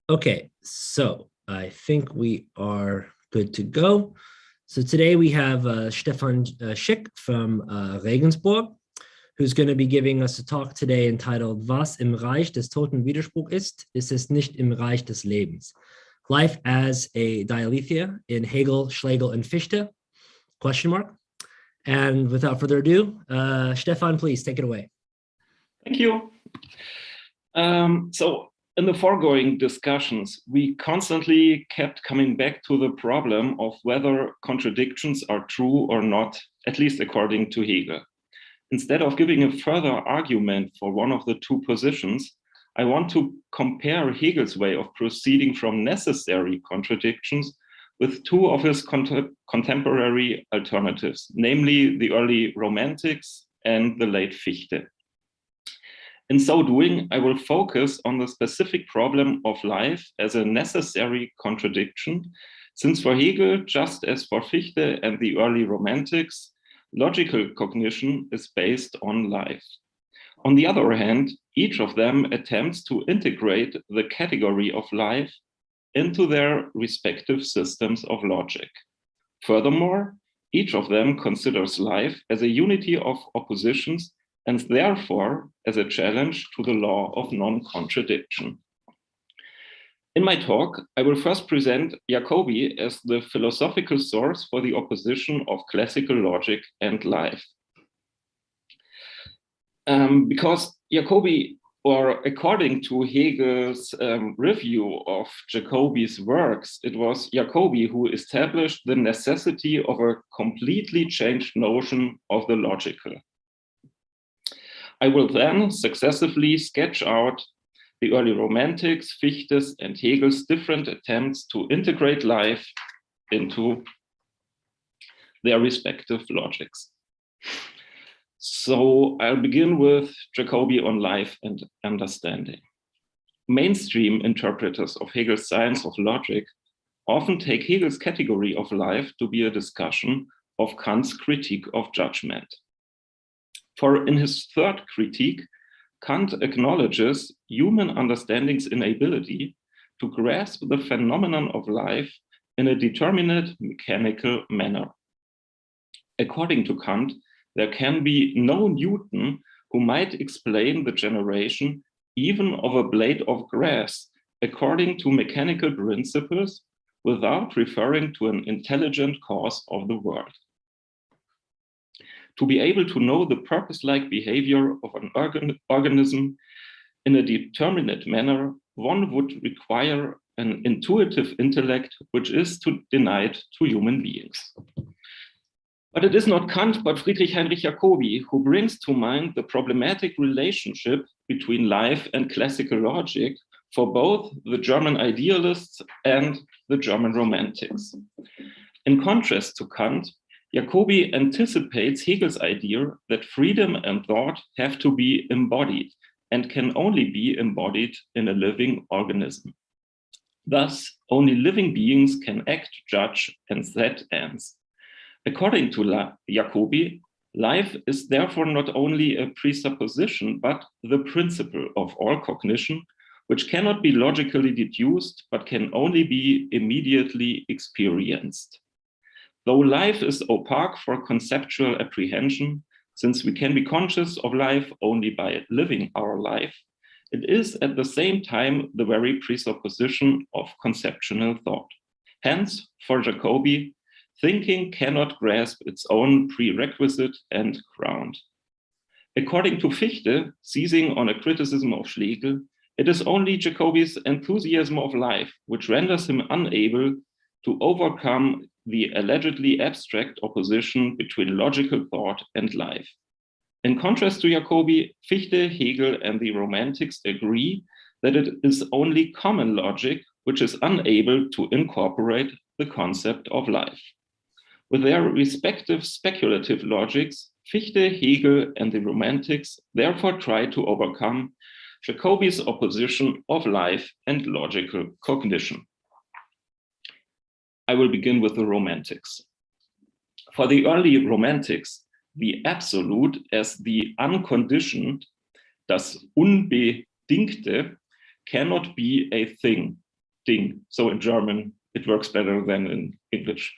Okay, so I think we are good to go. So today we have Stefan Schick from Regensburg, who's going to be giving us a talk today entitled Was im Reich des toten Widerspruch ist es nicht im Reich des Lebens? Life as a Dialetheia in Hegel, Schlegel, and Fichte, ? And without further ado, Stefan, please take it away. Thank you. So in the foregoing discussions, we constantly kept coming back to the problem of whether contradictions are true or not, at least according to Hegel. Instead of giving a further argument for one of the two positions, I want to compare Hegel's way of proceeding from necessary contradictions with two of his contemporary alternatives, namely the early Romantics and the late Fichte. In so doing, I will focus on the specific problem of life as a necessary contradiction, since for Hegel, just as for Fichte and the early Romantics, logical cognition is based on life. On the other hand, each of them attempts to integrate the category of life into their respective systems of logic. Furthermore, each of them considers life as a unity of oppositions and therefore as a challenge to the law of non-contradiction. In my talk, I will first present Jacobi as the philosophical source for the opposition of classical logic and life. Because Jacobi, or according to Hegel's review of Jacobi's works, it was Jacobi who established the necessity of a completely changed notion of the logical. I will then successively sketch out the early Romantics, Fichte's, and Hegel's different attempts to integrate life into their respective logics. So I'll begin with Jacobi on life and understanding. Mainstream interpreters of Hegel's science of logic often take Hegel's category of life to be a discussion of Kant's critique of judgment. For in his third critique, Kant acknowledges human understanding's inability to grasp the phenomenon of life in a determinate mechanical manner. According to Kant, there can be no Newton who might explain the generation even of a blade of grass according to mechanical principles without referring to an intelligent cause of the world. To be able to know the purpose-like behavior of an organism in a determinate manner, one would require an intuitive intellect which is denied to human beings. But it is not Kant, but Friedrich Heinrich Jacobi who brings to mind the problematic relationship between life and classical logic for both the German idealists and the German Romantics. In contrast to Kant, Jacobi anticipates Hegel's idea that freedom and thought have to be embodied and can only be embodied in a living organism. Thus, only living beings can act, judge, and set ends. According to Jacobi, life is therefore not only a presupposition, but the principle of all cognition, which cannot be logically deduced, but can only be immediately experienced. Though life is opaque for conceptual apprehension, since we can be conscious of life only by living our life, it is at the same time the very presupposition of conceptual thought. Hence, for Jacobi, thinking cannot grasp its own prerequisite and ground. According to Fichte, seizing on a criticism of Schlegel, it is only Jacobi's enthusiasm of life which renders him unable to overcome the allegedly abstract opposition between logical thought and life. In contrast to Jacobi, Fichte, Hegel, and the Romantics agree that it is only common logic which is unable to incorporate the concept of life. With their respective speculative logics, Fichte, Hegel, and the Romantics therefore try to overcome Jacobi's opposition of life and logical cognition. I will begin with the Romantics. For the early Romantics, the absolute as the unconditioned, das Unbedingte, cannot be a thing, Ding. So in German, it works better than in English.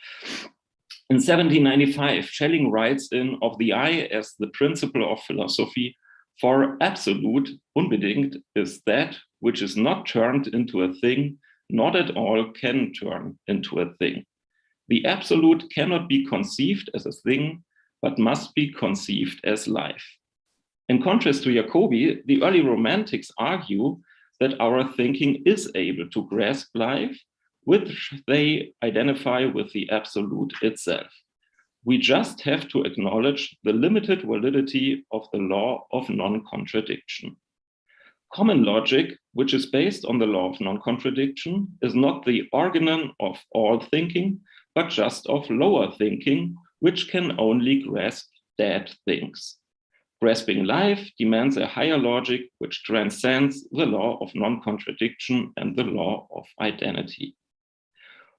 In 1795, Schelling writes in Of the I as the Principle of Philosophy, for absolute, unbedingt, is that which is not turned into a thing, not at all can turn into a thing. The absolute cannot be conceived as a thing, but must be conceived as life. In contrast to Jacobi, the early Romantics argue that our thinking is able to grasp life, which they identify with the absolute itself. We just have to acknowledge the limited validity of the law of non-contradiction. Common logic, which is based on the law of non-contradiction, is not the organon of all thinking, but just of lower thinking, which can only grasp dead things. Grasping life demands a higher logic which transcends the law of non-contradiction and the law of identity.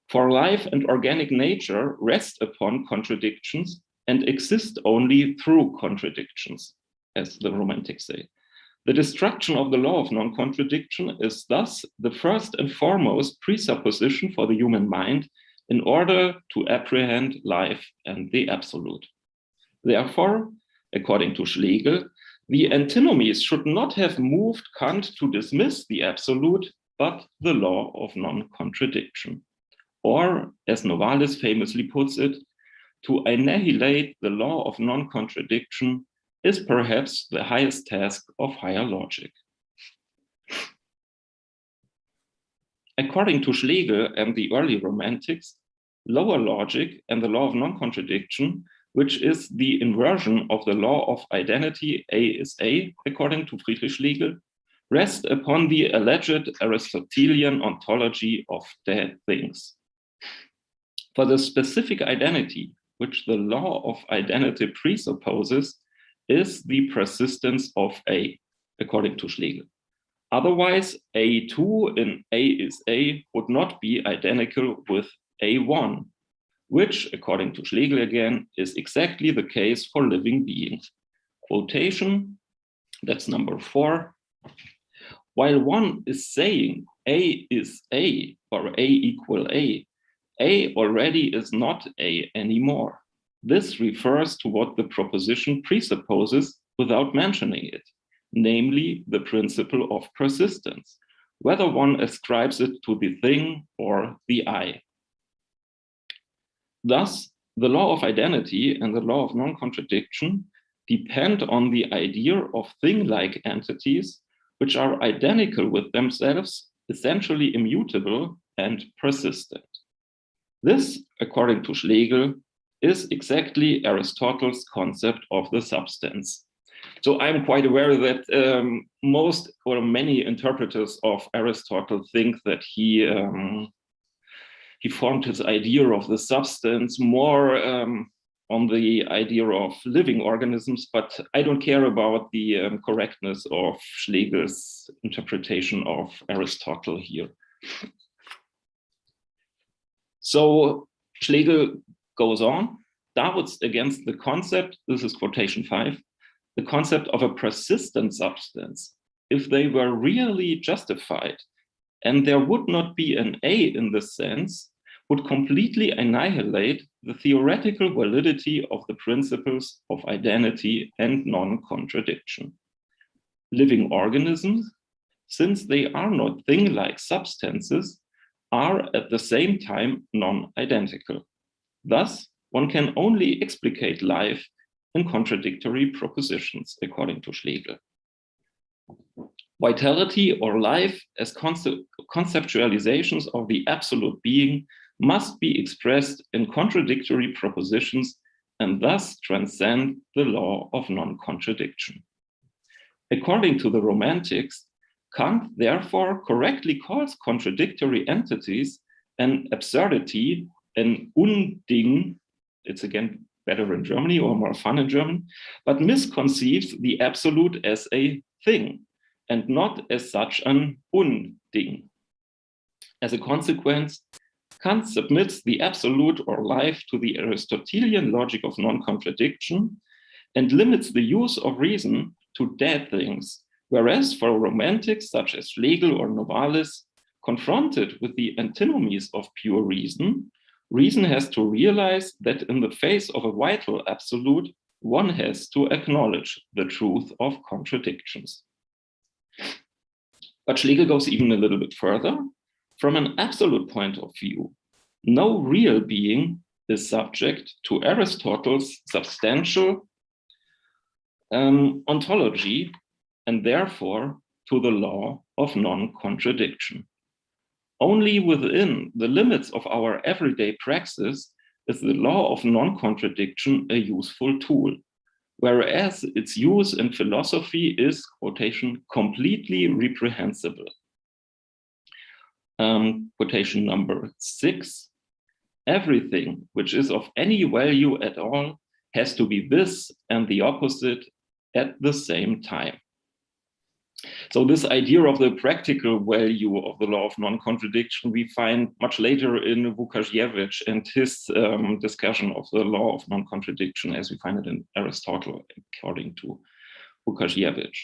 For life and organic nature rest upon contradictions and exist only through contradictions, as the Romantics say. The destruction of the law of non-contradiction is thus the first and foremost presupposition for the human mind in order to apprehend life and the absolute. Therefore, according to Schlegel, the antinomies should not have moved Kant to dismiss the absolute, but the law of non-contradiction. Or, as Novalis famously puts it, to annihilate the law of non-contradiction is perhaps the highest task of higher logic. According to Schlegel and the early Romantics, lower logic and the law of non-contradiction, which is the inversion of the law of identity, A is A, according to Friedrich Schlegel, rest upon the alleged Aristotelian ontology of dead things. For the specific identity, which the law of identity presupposes, is the persistence of A, according to Schlegel. Otherwise, A2 in A is A would not be identical with A1, which, according to Schlegel again, is exactly the case for living beings. Quotation, that's number 4. While one is saying A is A or A equal A already is not A anymore. This refers to what the proposition presupposes without mentioning it, namely the principle of persistence, whether one ascribes it to the thing or the I. Thus, the law of identity and the law of non-contradiction depend on the idea of thing-like entities which are identical with themselves, essentially immutable and persistent. This, according to Schlegel, is exactly Aristotle's concept of the substance. So I'm quite aware that most or many interpreters of Aristotle think that he formed his idea of the substance more on the idea of living organisms, but I don't care about the correctness of Schlegel's interpretation of Aristotle here. So Schlegel goes on, Darwin's against the concept, this is quotation 5, the concept of a persistent substance, if they were really justified, and there would not be an A in this sense, would completely annihilate the theoretical validity of the principles of identity and non-contradiction. Living organisms, since they are not thing-like substances, are at the same time non-identical. Thus, one can only explicate life in contradictory propositions, according to Schlegel. Vitality or life as conceptualizations of the absolute being must be expressed in contradictory propositions and thus transcend the law of non-contradiction. According to the Romantics, Kant therefore correctly calls contradictory entities an absurdity, an Unding, it's again better in Germany or more fun in German, but misconceives the absolute as a thing and not as such an Unding. As a consequence, Kant submits the absolute or life to the Aristotelian logic of non-contradiction and limits the use of reason to dead things, Whereas for romantics such as Schlegel or Novalis, confronted with the antinomies of pure reason, reason has to realize that in the face of a vital absolute, one has to acknowledge the truth of contradictions. But Schlegel goes even a little bit further. From an absolute point of view, no real being is subject to Aristotle's substantial ontology, and therefore to the law of non-contradiction. Only within the limits of our everyday praxis is the law of non-contradiction a useful tool, whereas its use in philosophy is, quotation, completely reprehensible. Quotation number 6, everything which is of any value at all has to be this and the opposite at the same time. So this idea of the practical value of the law of non-contradiction we find much later in Vukašević and his discussion of the law of non-contradiction as we find it in Aristotle, according to Vukašević.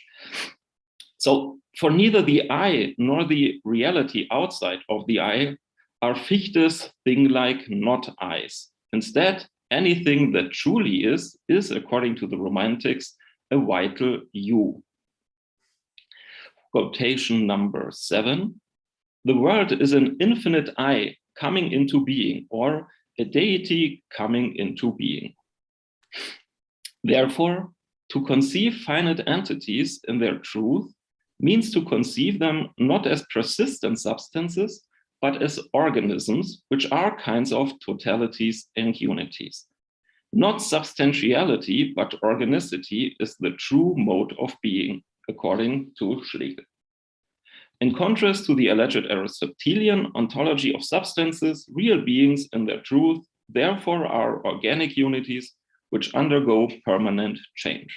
So for neither the I nor the reality outside of the I are Fichte's thing-like not I's. Instead, anything that truly is, according to the Romantics, a vital you. Quotation number 7, the world is an infinite I coming into being, or a deity coming into being. Therefore, to conceive finite entities in their truth means to conceive them not as persistent substances, but as organisms, which are kinds of totalities and unities. Not substantiality, but organicity is the true mode of being, according to Schlegel. In contrast to the alleged Aristotelian ontology of substances, real beings in their truth, therefore, are organic unities which undergo permanent change.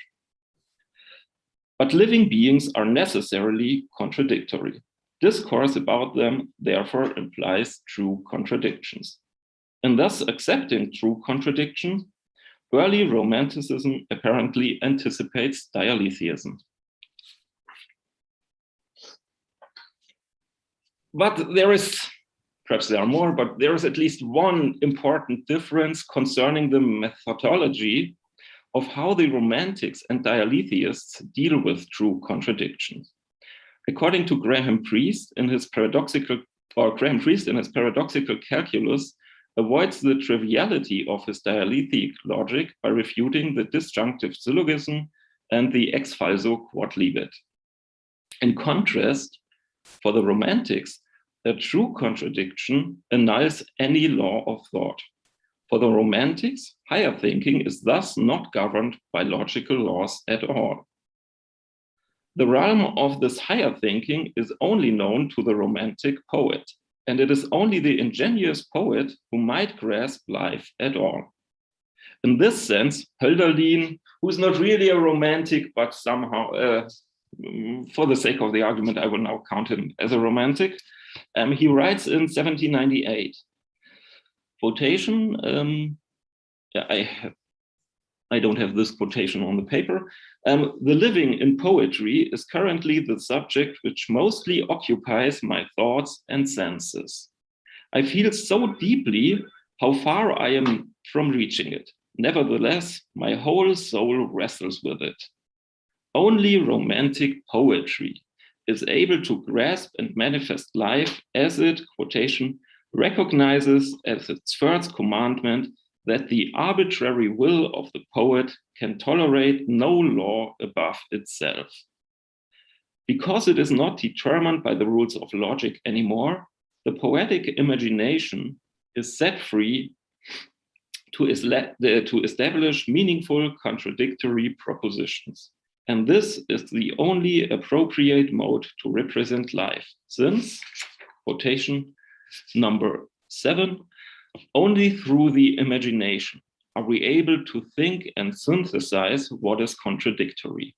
But living beings are necessarily contradictory. Discourse about them, therefore, implies true contradictions. And thus, accepting true contradictions, early Romanticism apparently anticipates Dialetheism. But there is, perhaps there are more, but there is at least one important difference concerning the methodology of how the Romantics and Dialetheists deal with true contradictions. According to Graham Priest in his paradoxical calculus, avoids the triviality of his dialethic logic by refuting the disjunctive syllogism and the ex falso quod libet. In contrast, for the Romantics, a true contradiction annuls any law of thought. For the Romantics, higher thinking is thus not governed by logical laws at all. The realm of this higher thinking is only known to the Romantic poet, and it is only the ingenious poet who might grasp life at all. In this sense, Hölderlin, who is not really a Romantic, but somehow, for the sake of the argument, I will now count him as a Romantic. He writes in 1798, quotation, I don't have this quotation on the paper. The living in poetry is currently the subject which mostly occupies my thoughts and senses. I feel so deeply how far I am from reaching it. Nevertheless, my whole soul wrestles with it. Only romantic poetry is able to grasp and manifest life as it, quotation, recognizes as its first commandment that the arbitrary will of the poet can tolerate no law above itself. Because it is not determined by the rules of logic anymore, the poetic imagination is set free to establish meaningful contradictory propositions. And this is the only appropriate mode to represent life, since, quotation number 7, only through the imagination are we able to think and synthesize what is contradictory.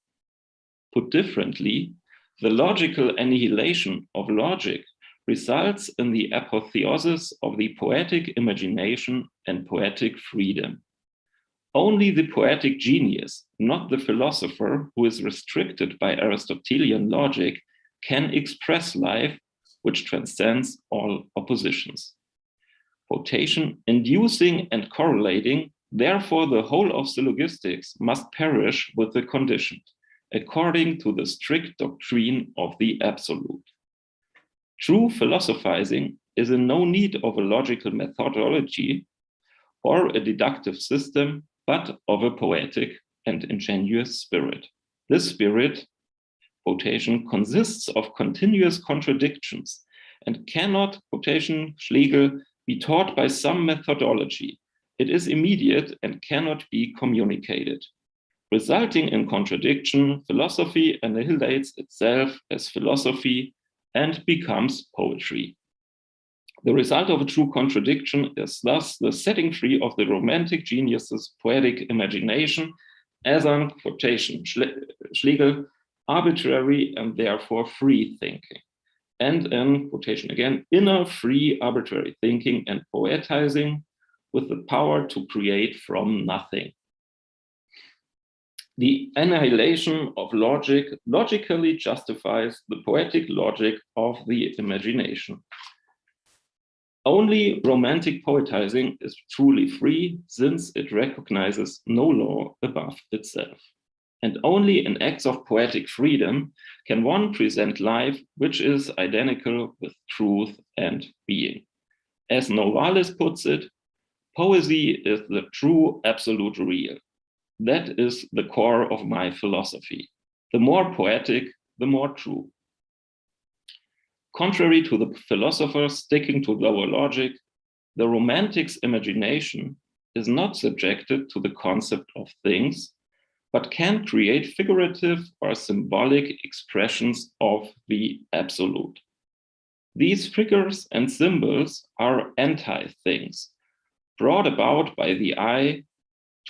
Put differently, the logical annihilation of logic results in the apotheosis of the poetic imagination and poetic freedom. Only the poetic genius not the philosopher who is restricted by Aristotelian logic, can express life which transcends all oppositions. Quotation, inducing and correlating, therefore the whole of syllogistics must perish with the conditioned, according to the strict doctrine of the absolute. True philosophizing is in no need of a logical methodology or a deductive system, but of a poetic and ingenious spirit. This spirit, quotation, consists of continuous contradictions and cannot, quotation, Schlegel, be taught by some methodology. It is immediate and cannot be communicated. Resulting in contradiction, philosophy annihilates itself as philosophy and becomes poetry. The result of a true contradiction is thus the setting free of the romantic genius's poetic imagination as an, quotation, Schlegel, arbitrary and therefore free thinking. And in, quotation again, inner free arbitrary thinking and poetizing with the power to create from nothing. The annihilation of logic logically justifies the poetic logic of the imagination. Only romantic poetizing is truly free, since it recognizes no law above itself. And only in acts of poetic freedom can one present life which is identical with truth and being. As Novalis puts it, poesy is the true absolute real. That is the core of my philosophy. The more poetic, the more true. Contrary to the philosophers sticking to lower logic, the romantic's imagination is not subjected to the concept of things, but can create figurative or symbolic expressions of the absolute. These figures and symbols are anti-things, brought about by the I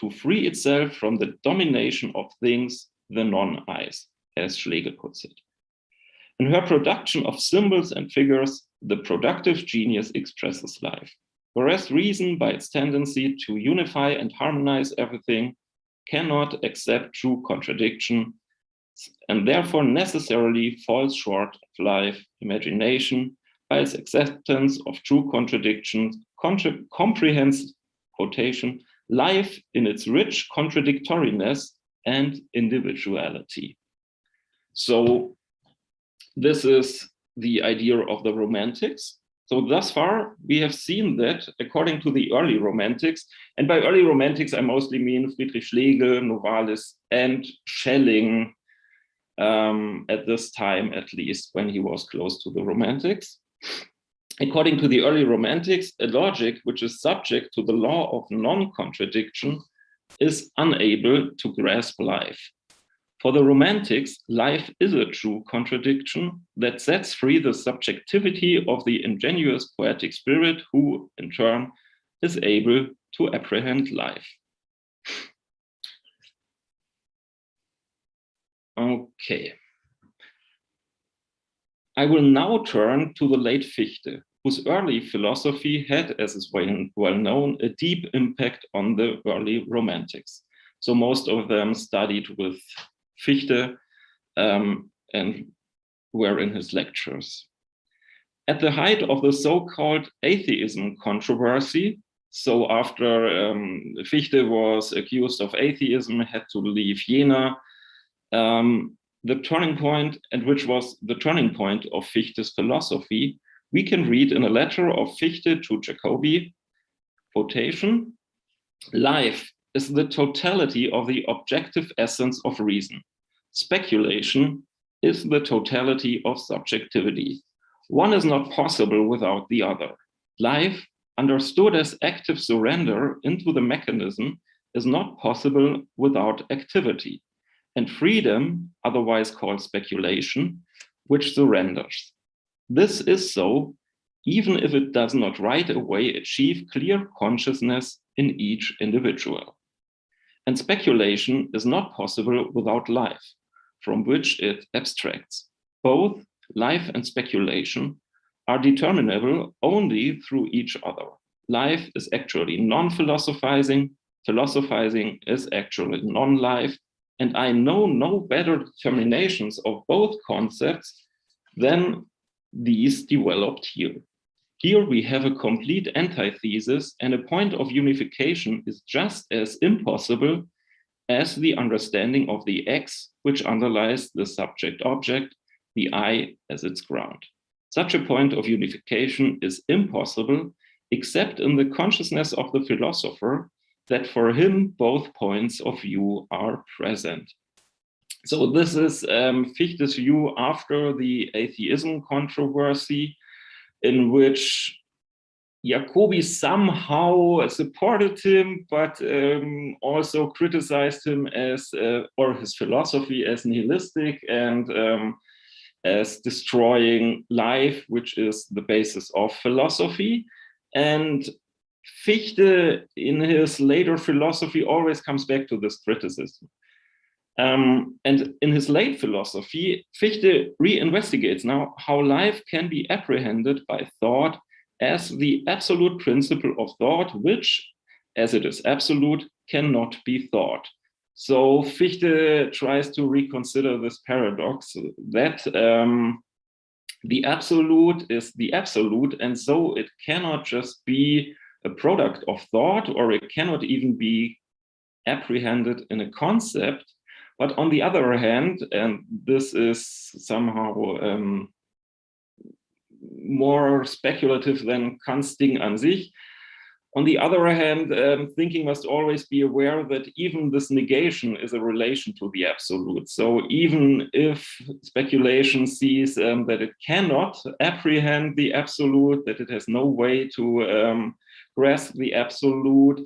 to free itself from the domination of things, the non-I's, as Schlegel puts it. In her production of symbols and figures, the productive genius expresses life, whereas reason, by its tendency to unify and harmonize everything, cannot accept true contradiction, and therefore necessarily falls short of life. Imagination, by its acceptance of true contradictions, comprehends, quotation, life in its rich contradictoriness and individuality. So this is the idea of the Romantics. So thus far, we have seen that according to the early Romantics, and by early Romantics, I mostly mean Friedrich Schlegel, Novalis, and Schelling at this time, at least, when he was close to the Romantics. According to the early Romantics, a logic which is subject to the law of non-contradiction is unable to grasp life. For the Romantics, life is a true contradiction that sets free the subjectivity of the ingenuous poetic spirit who, in turn, is able to apprehend life. Okay. I will now turn to the late Fichte, whose early philosophy had, as is well known, a deep impact on the early Romantics. So most of them studied with Fichte and were in his lectures. At the height of the so-called atheism controversy, so after Fichte was accused of atheism, had to leave Jena, the turning point, and which was the turning point of Fichte's philosophy, we can read in a letter of Fichte to Jacobi, quotation, life is the totality of the objective essence of reason. Speculation is the totality of subjectivity. One is not possible without the other. Life, understood as active surrender into the mechanism, is not possible without activity. And freedom, otherwise called speculation, which surrenders. This is so, even if it does not right away achieve clear consciousness in each individual. And speculation is not possible without life, from which it abstracts. Both life and speculation are determinable only through each other. Life is actually non-philosophizing, philosophizing is actually non-life, and I know no better determinations of both concepts than these developed here. Here we have a complete antithesis, and a point of unification is just as impossible as the understanding of the X, which underlies the subject-object, the I as its ground. Such a point of unification is impossible, except in the consciousness of the philosopher, that for him both points of view are present. So this is Fichte's view after the atheism controversy, in which Jacobi somehow supported him, but also criticized him as, or his philosophy as nihilistic and as destroying life, which is the basis of philosophy. And Fichte, in his later philosophy, always comes back to this criticism. And in his late philosophy, Fichte re-investigates now how life can be apprehended by thought as the absolute principle of thought, which, as it is absolute, cannot be thought. So Fichte tries to reconsider this paradox that the absolute is the absolute, and so it cannot just be a product of thought, or it cannot even be apprehended in a concept. But on the other hand, and this is somehow more speculative than Kant's Ding an sich, on the other hand, thinking must always be aware that even this negation is a relation to the absolute. So even if speculation sees that it cannot apprehend the absolute, that it has no way to grasp the absolute,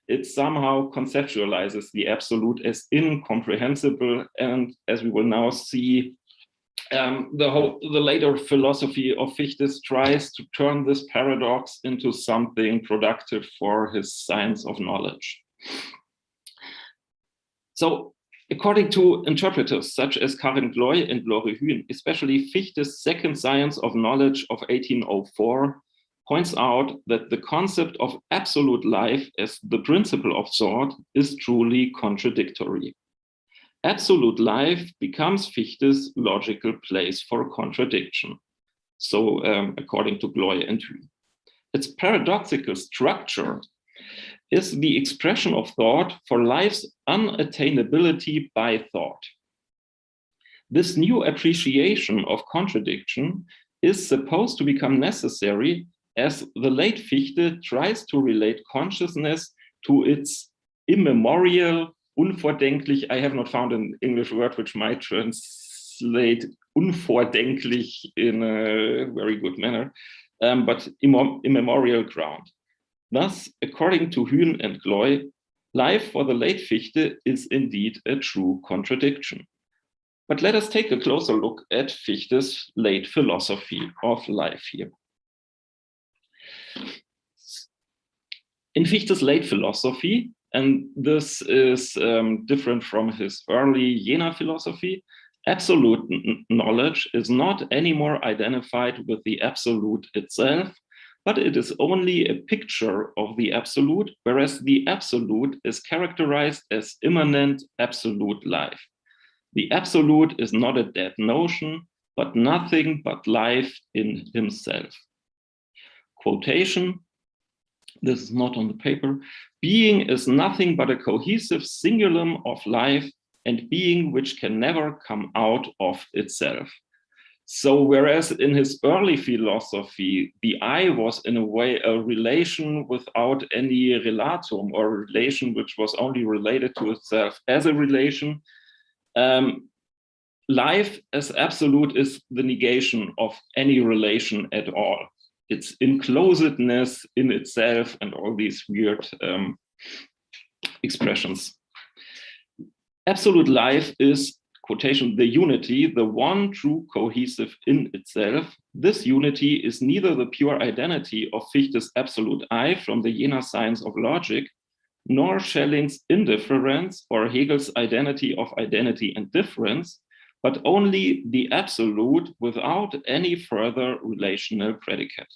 it somehow conceptualizes the absolute as incomprehensible. And as we will now see, the later philosophy of Fichte tries to turn this paradox into something productive for his science of knowledge. So, according to interpreters such as Karin Gloy and Lore Hühn, especially Fichte's second science of knowledge of 1804 points out that the concept of absolute life as the principle of thought is truly contradictory. Absolute life becomes Fichte's logical place for contradiction. So, according to Gloy and Hühn. Its paradoxical structure is the expression of thought for life's unattainability by thought. This new appreciation of contradiction is supposed to become necessary as the late Fichte tries to relate consciousness to its immemorial, unvordenklich, I have not found an English word which might translate unvordenklich in a very good manner, but immemorial ground. Thus, according to Hühn and Gloy, life for the late Fichte is indeed a true contradiction. But let us take a closer look at Fichte's late philosophy of life here. In Fichte's late philosophy, and this is different from his early Jena philosophy, absolute knowledge is not anymore identified with the absolute itself, but it is only a picture of the absolute, whereas the absolute is characterized as immanent absolute life. The absolute is not a dead notion, but nothing but life in himself. Quotation, this is not on the paper. Being is nothing but a cohesive singulum of life, and being which can never come out of itself. So whereas in his early philosophy, the I was in a way a relation without any relatum, or a relation which was only related to itself as a relation, life as absolute is the negation of any relation at all. Its enclosedness in itself and all these weird expressions. Absolute life is, quotation, the unity, the one true cohesive in itself. This unity is neither the pure identity of Fichte's absolute I from the Jena science of logic, nor Schelling's indifference or Hegel's identity of identity and difference, but only the absolute without any further relational predicate.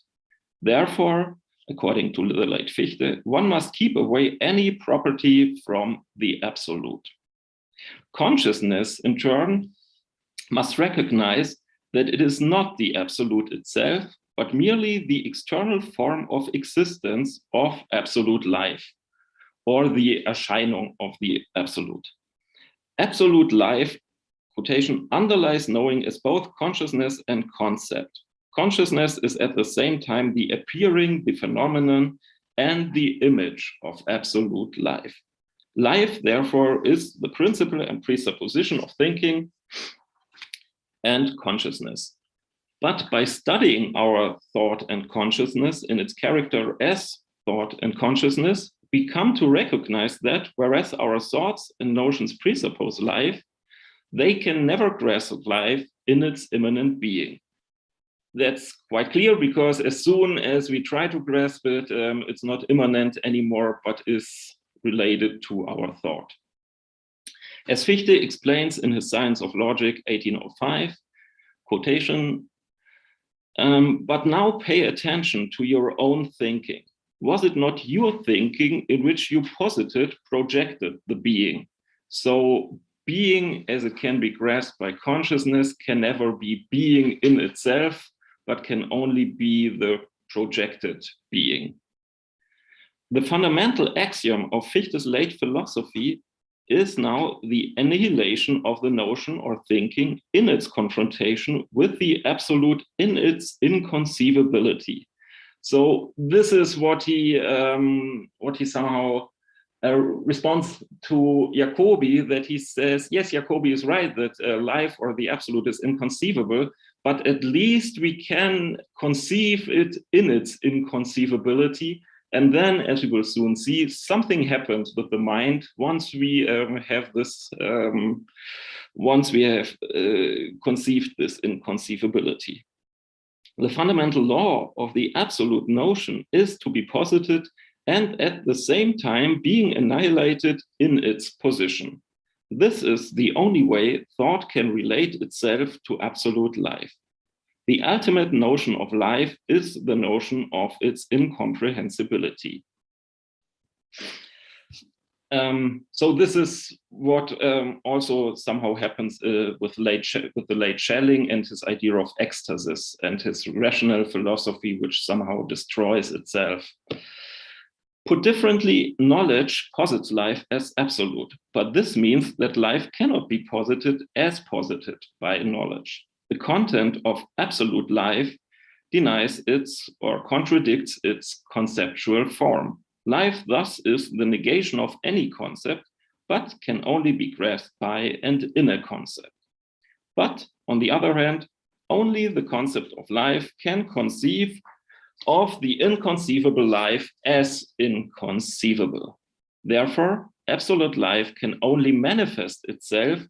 Therefore, according to the late Fichte, one must keep away any property from the absolute. Consciousness, in turn, must recognize that it is not the absolute itself, but merely the external form of existence of absolute life, or the Erscheinung of the absolute. Absolute life, quotation, underlies knowing as both consciousness and concept. Consciousness is at the same time the appearing, the phenomenon, and the image of absolute life. Life, therefore, is the principle and presupposition of thinking and consciousness. But by studying our thought and consciousness in its character as thought and consciousness, we come to recognize that whereas our thoughts and notions presuppose life, they can never grasp life in its immanent being. That's quite clear, because as soon as we try to grasp it, it's not immanent anymore, but is related to our thought. As Fichte explains in his Science of Logic, 1805, quotation, but now pay attention to your own thinking. Was it not your thinking in which you projected the being? So being as it can be grasped by consciousness can never be being in itself, but can only be the projected being. The fundamental axiom of Fichte's late philosophy is now the annihilation of the notion or thinking in its confrontation with the absolute in its inconceivability. So this is what he somehow responds to Jacobi, that he says, yes, Jacobi is right that life or the absolute is inconceivable, but at least we can conceive it in its inconceivability. And then, as we will soon see, something happens with the mind once we have this, conceived this inconceivability. The fundamental law of the absolute notion is to be posited and at the same time being annihilated in its position. This is the only way thought can relate itself to absolute life. The ultimate notion of life is the notion of its incomprehensibility. So this is what also somehow happens with the late Schelling and his idea of ecstasis and his rational philosophy, which somehow destroys itself. Put differently, knowledge posits life as absolute, but this means that life cannot be posited as posited by knowledge. The content of absolute life denies its or contradicts its conceptual form. Life thus is the negation of any concept, but can only be grasped by and in a concept. But on the other hand, only the concept of life can conceive of the inconceivable life as inconceivable. Therefore, absolute life can only manifest itself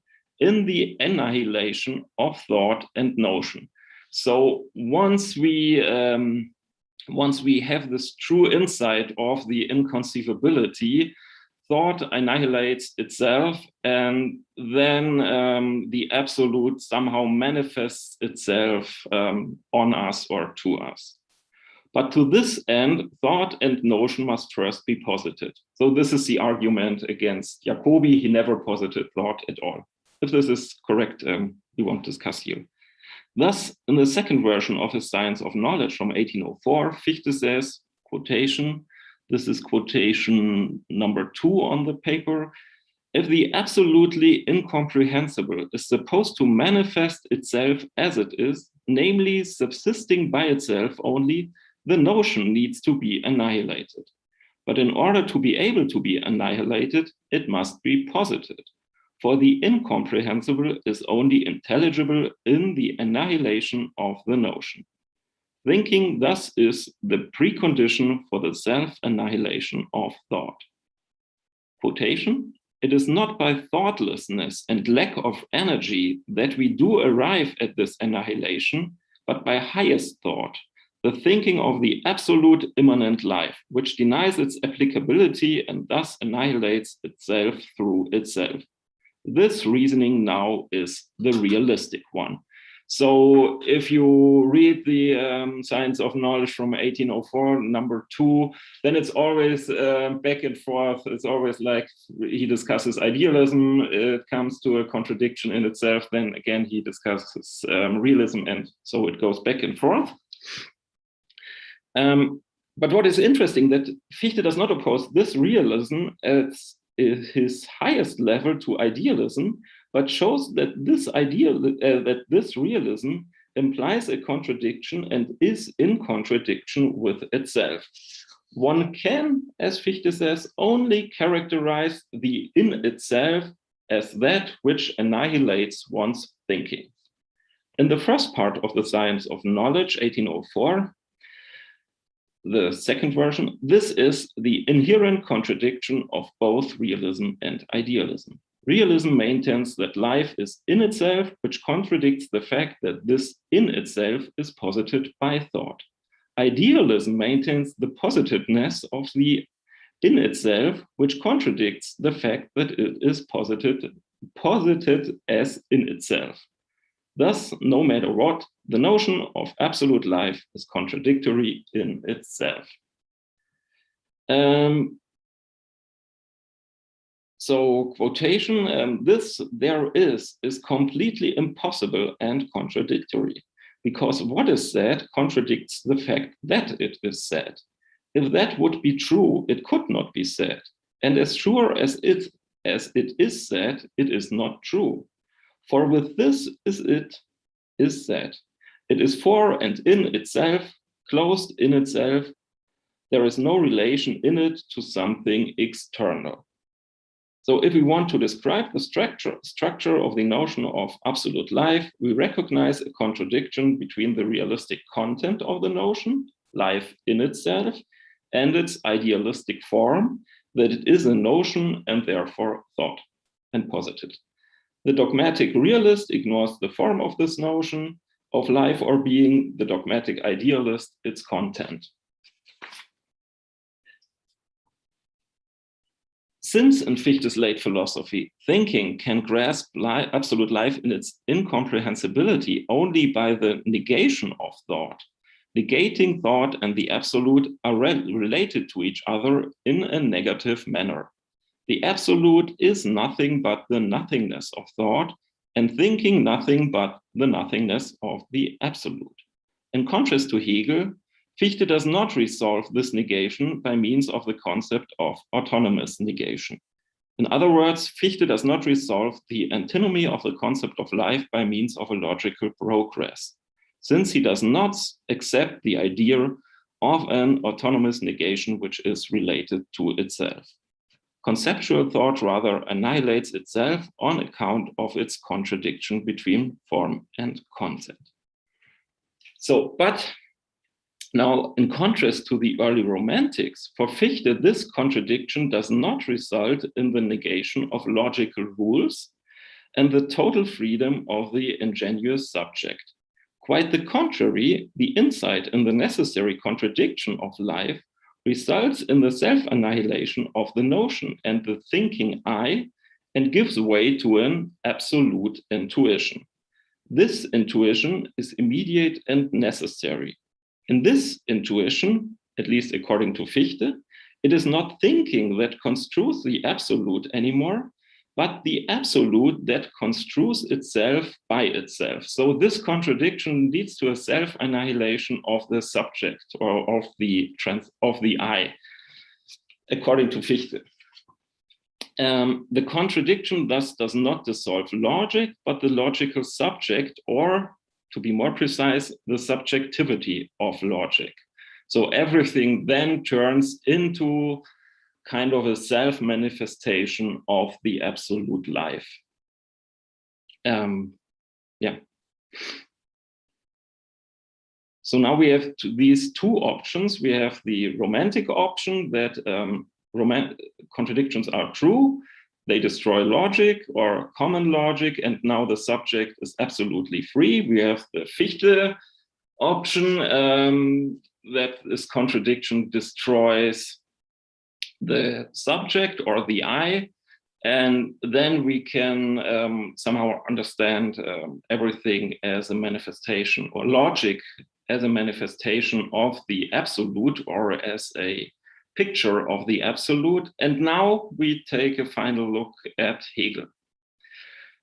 in the annihilation of thought and notion. So once we have this true insight of the inconceivability, thought annihilates itself, and then the absolute somehow manifests itself on us or to us. But to this end, thought and notion must first be posited. So this is the argument against Jacobi. He never posited thought at all. If this is correct, we won't discuss here. Thus, in the second version of his Science of Knowledge from 1804, Fichte says, quotation, this is quotation number 2 on the paper, if the absolutely incomprehensible is supposed to manifest itself as it is, namely subsisting by itself only, the notion needs to be annihilated. But in order to be able to be annihilated, it must be posited. For the incomprehensible is only intelligible in the annihilation of the notion. Thinking thus is the precondition for the self-annihilation of thought. Quotation, it is not by thoughtlessness and lack of energy that we do arrive at this annihilation, but by highest thought, the thinking of the absolute immanent life, which denies its applicability and thus annihilates itself through itself. This reasoning now is the realistic one. So if you read the Science of Knowledge from 1804, number 2, then it's always back and forth. It's always like he discusses idealism, it comes to a contradiction in itself, then again he discusses realism, and so it goes back and forth. But what is interesting, that Fichte does not oppose this realism as his highest level to idealism, but shows that this realism implies a contradiction and is in contradiction with itself. One can, as Fichte says, only characterize the in itself as that which annihilates one's thinking. In the first part of the Science of Knowledge, 1804, the second version, this is the inherent contradiction of both realism and idealism. Realism maintains that life is in itself, which contradicts the fact that this in itself is posited by thought. Idealism maintains the positiveness of the in itself, which contradicts the fact that it is posited as in itself. Thus, no matter what, the notion of absolute life is contradictory in itself. So quotation, this there is completely impossible and contradictory, because what is said contradicts the fact that it is said. If that would be true, it could not be said. And as sure as it is said, it is not true. For with this it is said. It is for and in itself, closed in itself. There is no relation in it to something external. So if we want to describe the structure of the notion of absolute life, we recognize a contradiction between the realistic content of the notion, life in itself, and its idealistic form, that it is a notion and therefore thought and posited. The dogmatic realist ignores the form of this notion of life or being, the dogmatic idealist its content. Since in Fichte's late philosophy, thinking can grasp absolute life in its incomprehensibility only by the negation of thought, negating thought and the absolute are related to each other in a negative manner. The absolute is nothing but the nothingness of thought, and thinking nothing but the nothingness of the absolute. In contrast to Hegel, Fichte does not resolve this negation by means of the concept of autonomous negation. In other words, Fichte does not resolve the antinomy of the concept of life by means of a logical progress, since he does not accept the idea of an autonomous negation which is related to itself. Conceptual thought rather annihilates itself on account of its contradiction between form and content. So, but now, in contrast to the early Romantics, for Fichte, this contradiction does not result in the negation of logical rules and the total freedom of the ingenuous subject. Quite the contrary, the insight in the necessary contradiction of life results in the self-annihilation of the notion and the thinking I, and gives way to an absolute intuition. This intuition is immediate and necessary. In this intuition, at least according to Fichte, it is not thinking that construes the absolute anymore, but the absolute that construes itself by itself. So this contradiction leads to a self-annihilation of the subject or of the I, according to Fichte. The contradiction thus does not dissolve logic, but the logical subject, or to be more precise, the subjectivity of logic. So everything then turns into kind of a self-manifestation of the absolute life. Yeah. So now we have these two options. We have the Romantic option that contradictions are true, they destroy logic or common logic, and now the subject is absolutely free. We have the Fichte option that this contradiction destroys the subject or the I, And then we can somehow understand everything as a manifestation, or logic as a manifestation of the absolute, or as a picture of the absolute. And now we take a final look at Hegel.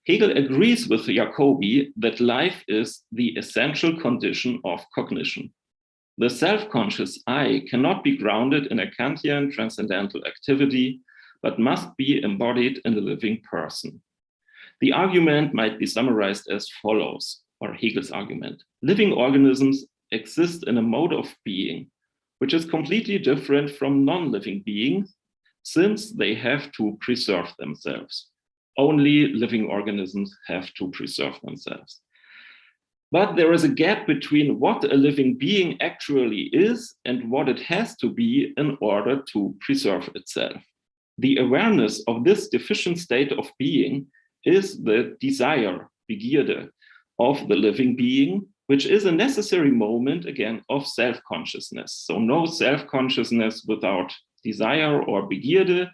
Hegel agrees with Jacobi that life is the essential condition of cognition. The self-conscious I cannot be grounded in a Kantian transcendental activity, but must be embodied in a living person. The argument might be summarized as follows, or Hegel's argument. Living organisms exist in a mode of being, which is completely different from non-living beings, since they have to preserve themselves. Only living organisms have to preserve themselves. But there is a gap between what a living being actually is and what it has to be in order to preserve itself. The awareness of this deficient state of being is the desire, Begierde, of the living being, which is a necessary moment, again, of self-consciousness. So no self-consciousness without desire or Begierde.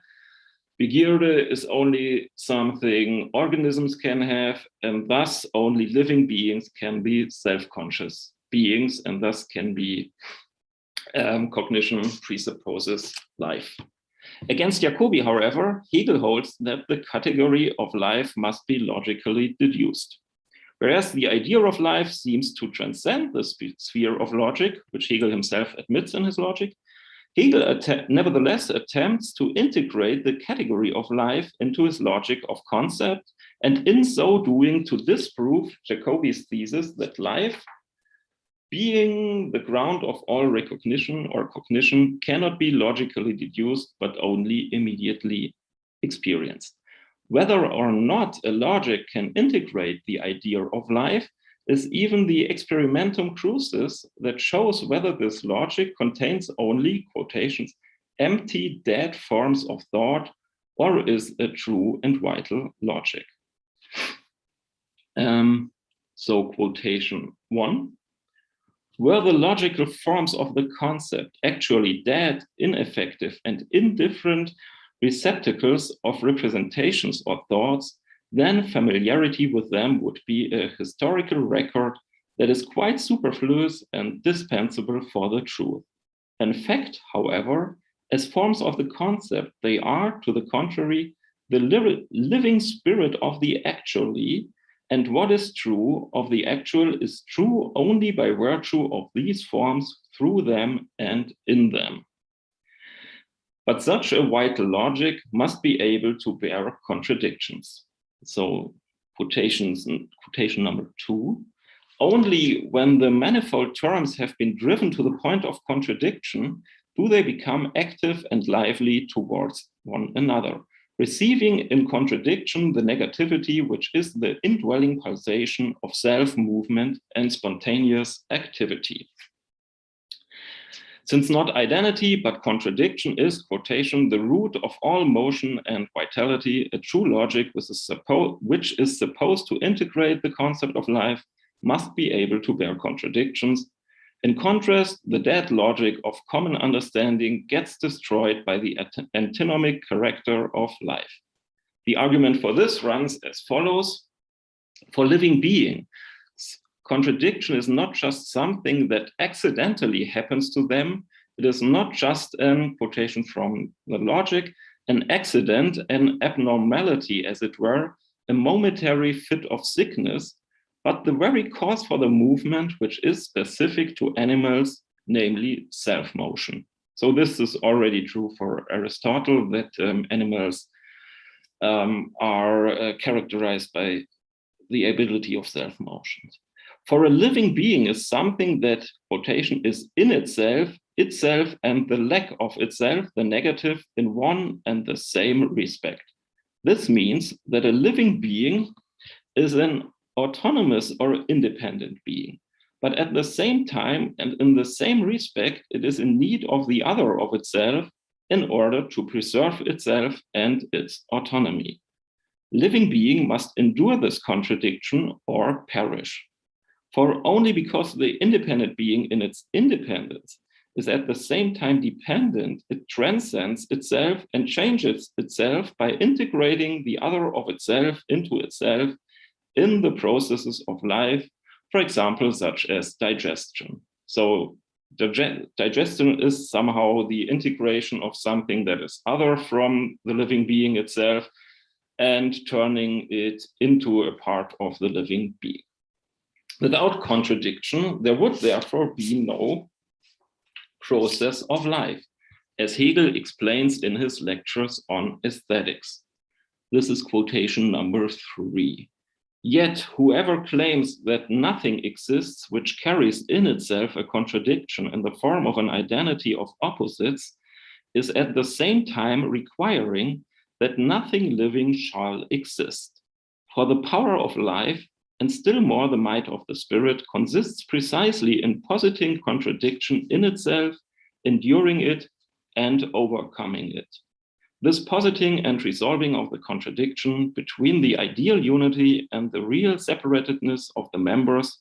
Begierde is only something organisms can have, and thus only living beings can be self-conscious beings, and thus can be cognition presupposes life. Against Jacobi, however, Hegel holds that the category of life must be logically deduced. Whereas the idea of life seems to transcend the sphere of logic, which Hegel himself admits in his logic, Hegel nevertheless attempts to integrate the category of life into his logic of concept, and in so doing to disprove Jacobi's thesis that life, being the ground of all recognition or cognition, cannot be logically deduced, but only immediately experienced. Whether or not a logic can integrate the idea of life is even the experimentum crucis that shows whether this logic contains only, quotations, empty, dead forms of thought, or is a true and vital logic. So quotation 1. Were the logical forms of the concept actually dead, ineffective, and indifferent receptacles of representations or thoughts, then familiarity with them would be a historical record that is quite superfluous and dispensable for the truth. In fact, however, as forms of the concept, they are, to the contrary, the living spirit of the actually, and what is true of the actual is true only by virtue of these forms, through them and in them. But such a vital logic must be able to bear contradictions. So quotation number 2, only when the manifold terms have been driven to the point of contradiction do they become active and lively towards one another, receiving in contradiction the negativity which is the indwelling pulsation of self-movement and spontaneous activity. Since not identity, but contradiction is, quotation, the root of all motion and vitality, a true logic which is supposed to integrate the concept of life must be able to bear contradictions. In contrast, the dead logic of common understanding gets destroyed by the antinomic character of life. The argument for this runs as follows. For living beings, contradiction is not just something that accidentally happens to them. It is not just an, quotation from the logic, an accident, an abnormality, as it were, a momentary fit of sickness, but the very cause for the movement which is specific to animals, namely self-motion. So this is already true for Aristotle, that animals are characterized by the ability of self-motion. For a living being is something that, quotation, is in itself, and the lack of itself, the negative, in one and the same respect. This means that a living being is an autonomous or independent being, but at the same time and in the same respect, it is in need of the other of itself in order to preserve itself and its autonomy. Living being must endure this contradiction or perish. For only because the independent being in its independence is at the same time dependent, it transcends itself and changes itself by integrating the other of itself into itself in the processes of life, for example, such as digestion. So digestion is somehow the integration of something that is other from the living being itself and turning it into a part of the living being. Without contradiction, there would therefore be no process of life, as Hegel explains in his lectures on aesthetics. This is quotation number 3. Yet whoever claims that nothing exists which carries in itself a contradiction in the form of an identity of opposites is at the same time requiring that nothing living shall exist. For the power of life, and still more the might of the spirit, consists precisely in positing contradiction in itself, enduring it, and overcoming it. This positing and resolving of the contradiction between the ideal unity and the real separatedness of the members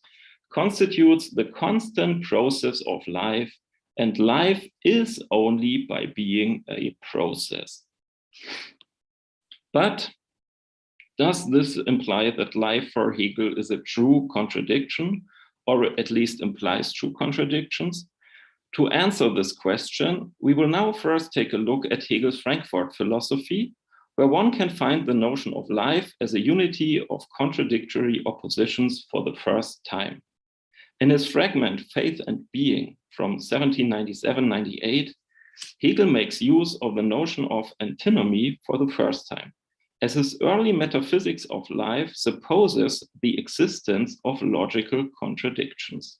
constitutes the constant process of life, and life is only by being a process. But does this imply that life for Hegel is a true contradiction, or at least implies true contradictions? To answer this question, we will now first take a look at Hegel's Frankfurt philosophy, where one can find the notion of life as a unity of contradictory oppositions for the first time. In his fragment Faith and Being from 1797-98, Hegel makes use of the notion of antinomy for the first time, as his early metaphysics of life supposes the existence of logical contradictions.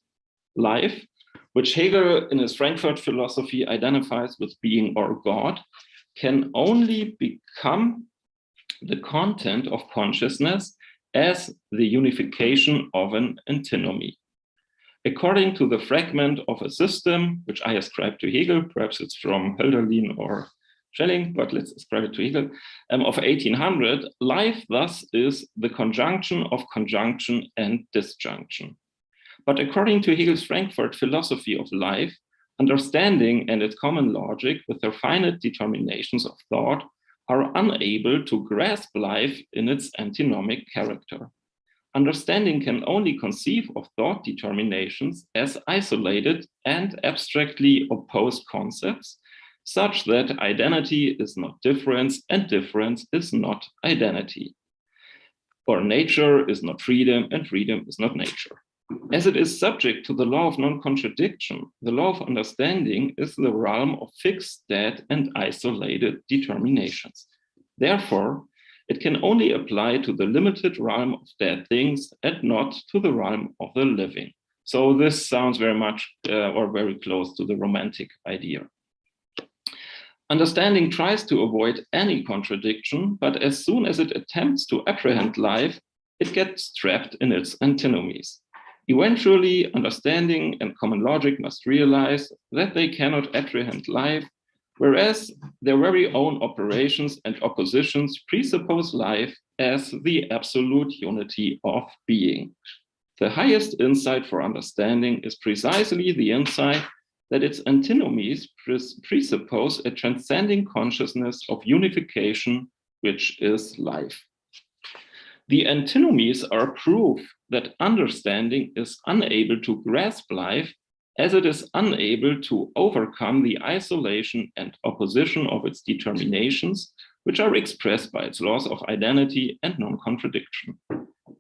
Life, which Hegel in his Frankfurt philosophy identifies with being or God, can only become the content of consciousness as the unification of an antinomy. According to the fragment of a system, which I ascribe to Hegel, perhaps it's from Hölderlin or Schelling, but let's ascribe it to Hegel, of 1800, life thus is the conjunction of conjunction and disjunction. But according to Hegel's Frankfurt philosophy of life, understanding and its common logic with their finite determinations of thought are unable to grasp life in its antinomic character. Understanding can only conceive of thought determinations as isolated and abstractly opposed concepts, such that identity is not difference and difference is not identity. Or nature is not freedom and freedom is not nature. As it is subject to the law of non-contradiction, the law of understanding is the realm of fixed, dead, and isolated determinations. Therefore, it can only apply to the limited realm of dead things and not to the realm of the living. So this sounds very much or very close to the romantic idea. Understanding tries to avoid any contradiction, but as soon as it attempts to apprehend life, it gets trapped in its antinomies. Eventually, understanding and common logic must realize that they cannot apprehend life, whereas their very own operations and oppositions presuppose life as the absolute unity of being. The highest insight for understanding is precisely the insight that its antinomies presuppose a transcending consciousness of unification, which is life. The antinomies are proof that understanding is unable to grasp life, as it is unable to overcome the isolation and opposition of its determinations, which are expressed by its laws of identity and non-contradiction.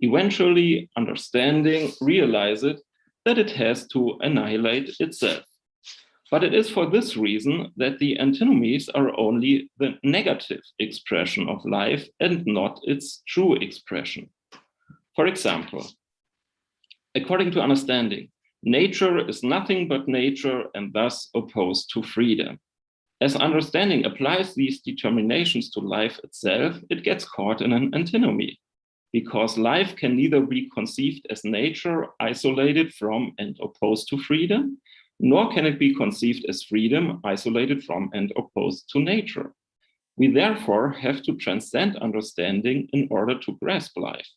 Eventually, understanding realizes that it has to annihilate itself. But it is for this reason that the antinomies are only the negative expression of life and not its true expression. For example, according to understanding, nature is nothing but nature and thus opposed to freedom. As understanding applies these determinations to life itself, it gets caught in an antinomy, because life can neither be conceived as nature isolated from and opposed to freedom, nor can it be conceived as freedom isolated from and opposed to nature. We therefore have to transcend understanding in order to grasp life.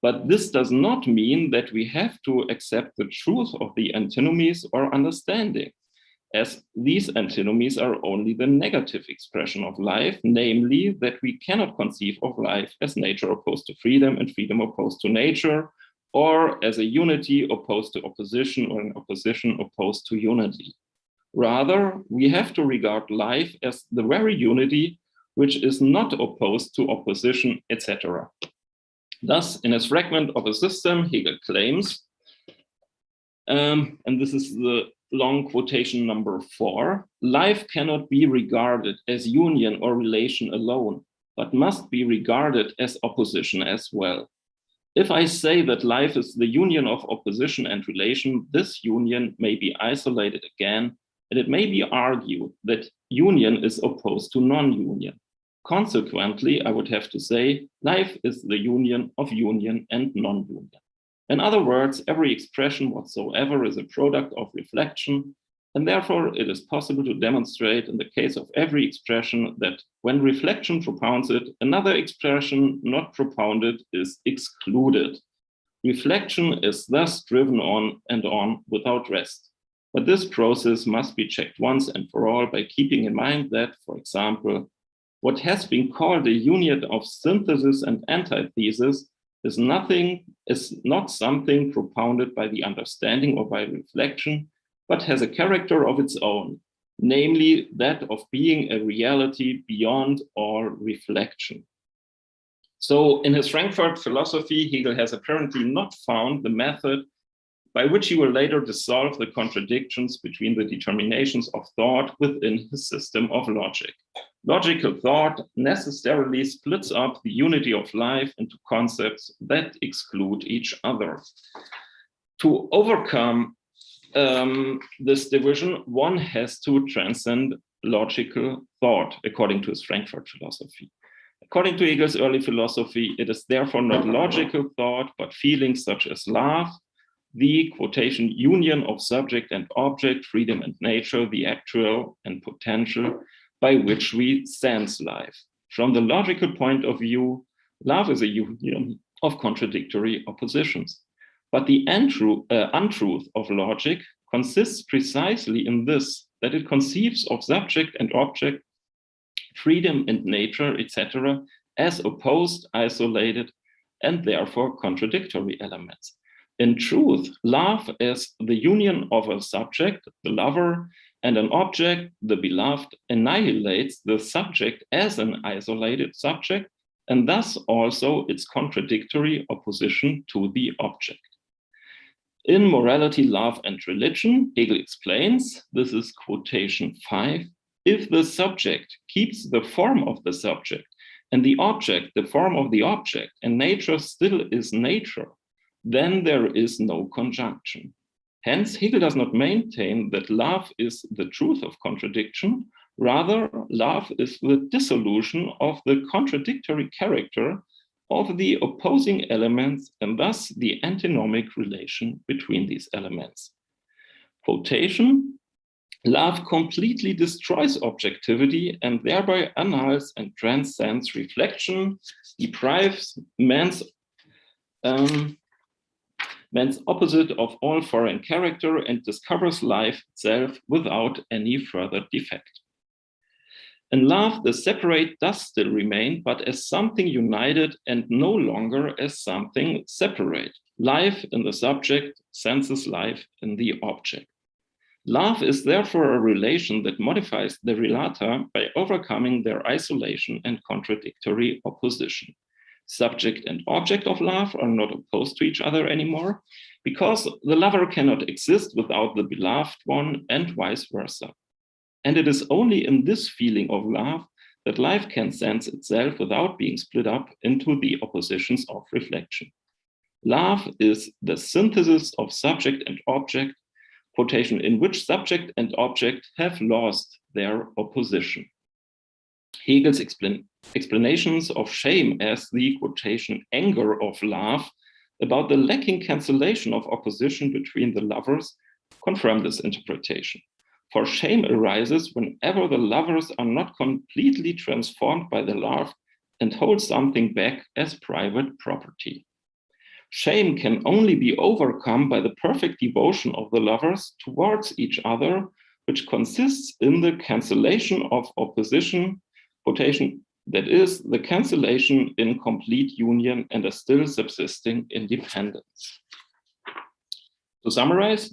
But this does not mean that we have to accept the truth of the antinomies or understanding. as these antinomies are only the negative expression of life, namely that we cannot conceive of life as nature opposed to freedom and freedom opposed to nature, or as a unity opposed to opposition or an opposition opposed to unity. Rather, we have to regard life as the very unity which is not opposed to opposition, etc. Thus, in his fragment of a system, Hegel claims, and this is the long quotation number 4, life cannot be regarded as union or relation alone, but must be regarded as opposition as well. If I say that life is the union of opposition and relation, this union may be isolated again, and it may be argued that union is opposed to non-union. Consequently, I would have to say, life is the union of union and non-union. In other words, every expression whatsoever is a product of reflection, and therefore it is possible to demonstrate in the case of every expression that when reflection propounds it, another expression not propounded is excluded. Reflection is thus driven on and on without rest. But this process must be checked once and for all by keeping in mind that, for example, what has been called a union of synthesis and antithesis is not something propounded by the understanding or by reflection, but has a character of its own, namely that of being a reality beyond all reflection. So in his Frankfurt philosophy, Hegel has apparently not found the method by which he will later dissolve the contradictions between the determinations of thought within his system of logic. Logical thought necessarily splits up the unity of life into concepts that exclude each other. To overcome this division, one has to transcend logical thought, according to his Frankfurt philosophy. According to Hegel's early philosophy, it is therefore not logical thought, but feelings such as love, the quotation union of subject and object, freedom and nature, the actual and potential, by which we sense life. From the logical point of view, love is a union of contradictory oppositions. But the untruth of logic consists precisely in this, that it conceives of subject and object, freedom and nature, etc., as opposed, isolated, and therefore contradictory elements. In truth, love is the union of a subject, the lover, and an object, the beloved, annihilates the subject as an isolated subject, and thus also its contradictory opposition to the object. In Morality, Love, and Religion, Hegel explains, this is quotation 5, if the subject keeps the form of the subject, and the object the form of the object, and nature still is nature, then there is no conjunction. Hence, Hegel does not maintain that love is the truth of contradiction. Rather, love is the dissolution of the contradictory character of the opposing elements and thus the antinomic relation between these elements. Quotation, love completely destroys objectivity and thereby annihilates and transcends reflection, deprives man's opposite of all foreign character and discovers life itself without any further defect. In love, the separate does still remain, but as something united and no longer as something separate. Life in the subject senses life in the object. Love is therefore a relation that modifies the relata by overcoming their isolation and contradictory opposition. Subject and object of love are not opposed to each other anymore because the lover cannot exist without the beloved one and vice versa. And it is only in this feeling of love that life can sense itself without being split up into the oppositions of reflection. Love is the synthesis of subject and object, quotation, in which subject and object have lost their opposition. Hegel's explanations of shame as the, quotation, anger of love about the lacking cancellation of opposition between the lovers confirm this interpretation. For shame arises whenever the lovers are not completely transformed by the love and hold something back as private property. Shame can only be overcome by the perfect devotion of the lovers towards each other, which consists in the cancellation of opposition, quotation, that is, the cancellation in complete union and a still subsisting independence. To summarize,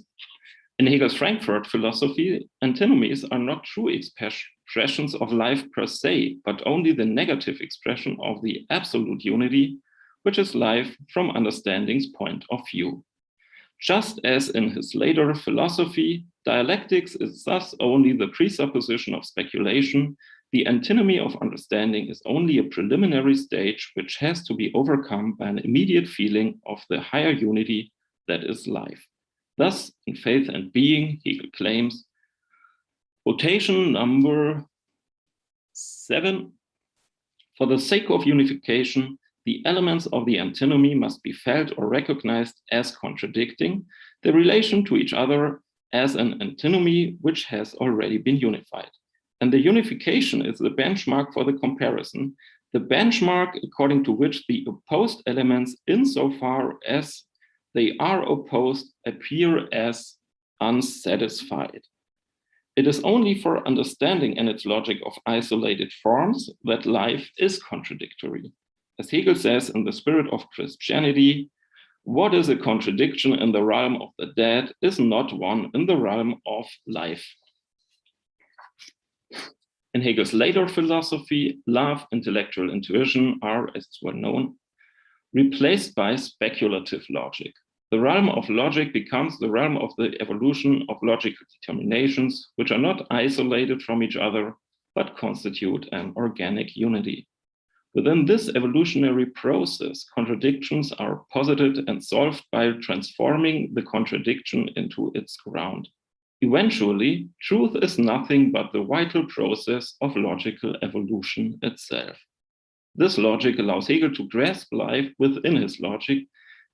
in Hegel's Frankfurt philosophy, antinomies are not true expressions of life per se, but only the negative expression of the absolute unity, which is life from understanding's point of view. Just as in his later philosophy, dialectics is thus only the presupposition of speculation, the antinomy of understanding is only a preliminary stage which has to be overcome by an immediate feeling of the higher unity that is life. Thus, in Faith and Being, Hegel claims, quotation number 7, for the sake of unification, the elements of the antinomy must be felt or recognized as contradicting the relation to each other as an antinomy which has already been unified. And the unification is the benchmark for the comparison, the benchmark according to which the opposed elements, insofar as they are opposed, appear as unsatisfied. It is only for understanding and its logic of isolated forms that life is contradictory. As Hegel says in The Spirit of Christianity, what is a contradiction in the realm of the dead is not one in the realm of life. In Hegel's later philosophy, love, intellectual intuition are, as well known, replaced by speculative logic. The realm of logic becomes the realm of the evolution of logical determinations, which are not isolated from each other, but constitute an organic unity. Within this evolutionary process, contradictions are posited and solved by transforming the contradiction into its ground. Eventually, truth is nothing but the vital process of logical evolution itself. This logic allows Hegel to grasp life within his logic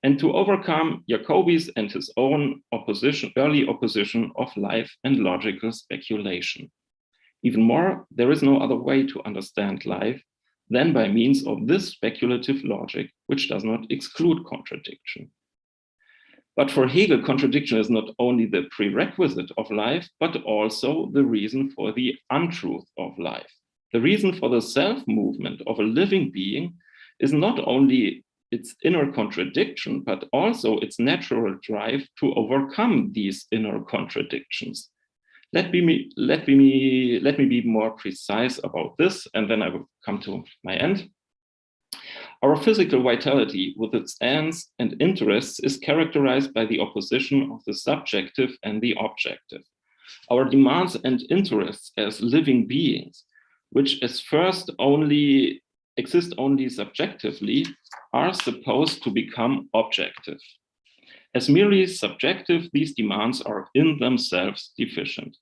and to overcome Jacobi's and his own early opposition of life and logical speculation. Even more, there is no other way to understand life than by means of this speculative logic, which does not exclude contradiction. But for Hegel, contradiction is not only the prerequisite of life, but also the reason for the untruth of life. The reason for the self-movement of a living being is not only its inner contradiction, but also its natural drive to overcome these inner contradictions. Let me be more precise about this, and then I will come to my end. Our physical vitality with its ends and interests is characterized by the opposition of the subjective and the objective. Our demands and interests as living beings, which exist only subjectively, are supposed to become objective. As merely subjective, these demands are in themselves deficient.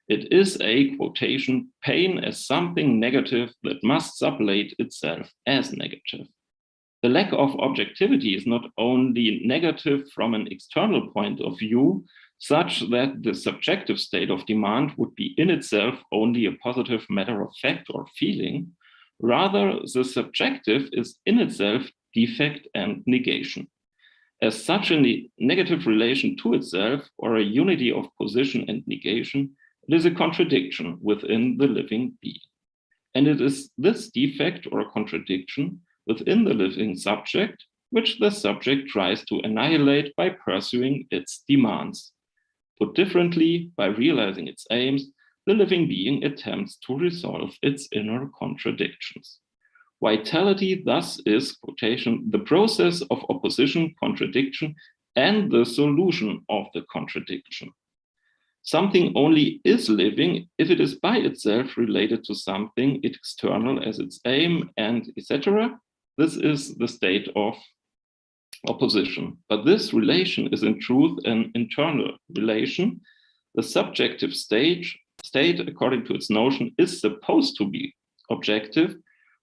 It is a quotation, pain as something negative that must sublate itself as negative. The lack of objectivity is not only negative from an external point of view, such that the subjective state of demand would be in itself only a positive matter of fact or feeling. Rather, the subjective is in itself defect and negation. As such a negative relation to itself, or a unity of position and negation, it is a contradiction within the living being. And it is this defect or contradiction within the living subject which the subject tries to annihilate by pursuing its demands. Put differently, by realizing its aims, the living being attempts to resolve its inner contradictions. Vitality thus is, quotation, the process of opposition, contradiction, and the solution of the contradiction. Something only is living if it is by itself related to something external as its aim and etc. This is the state of opposition. But this relation is in truth an internal relation. The subjective state, according to its notion, is supposed to be objective,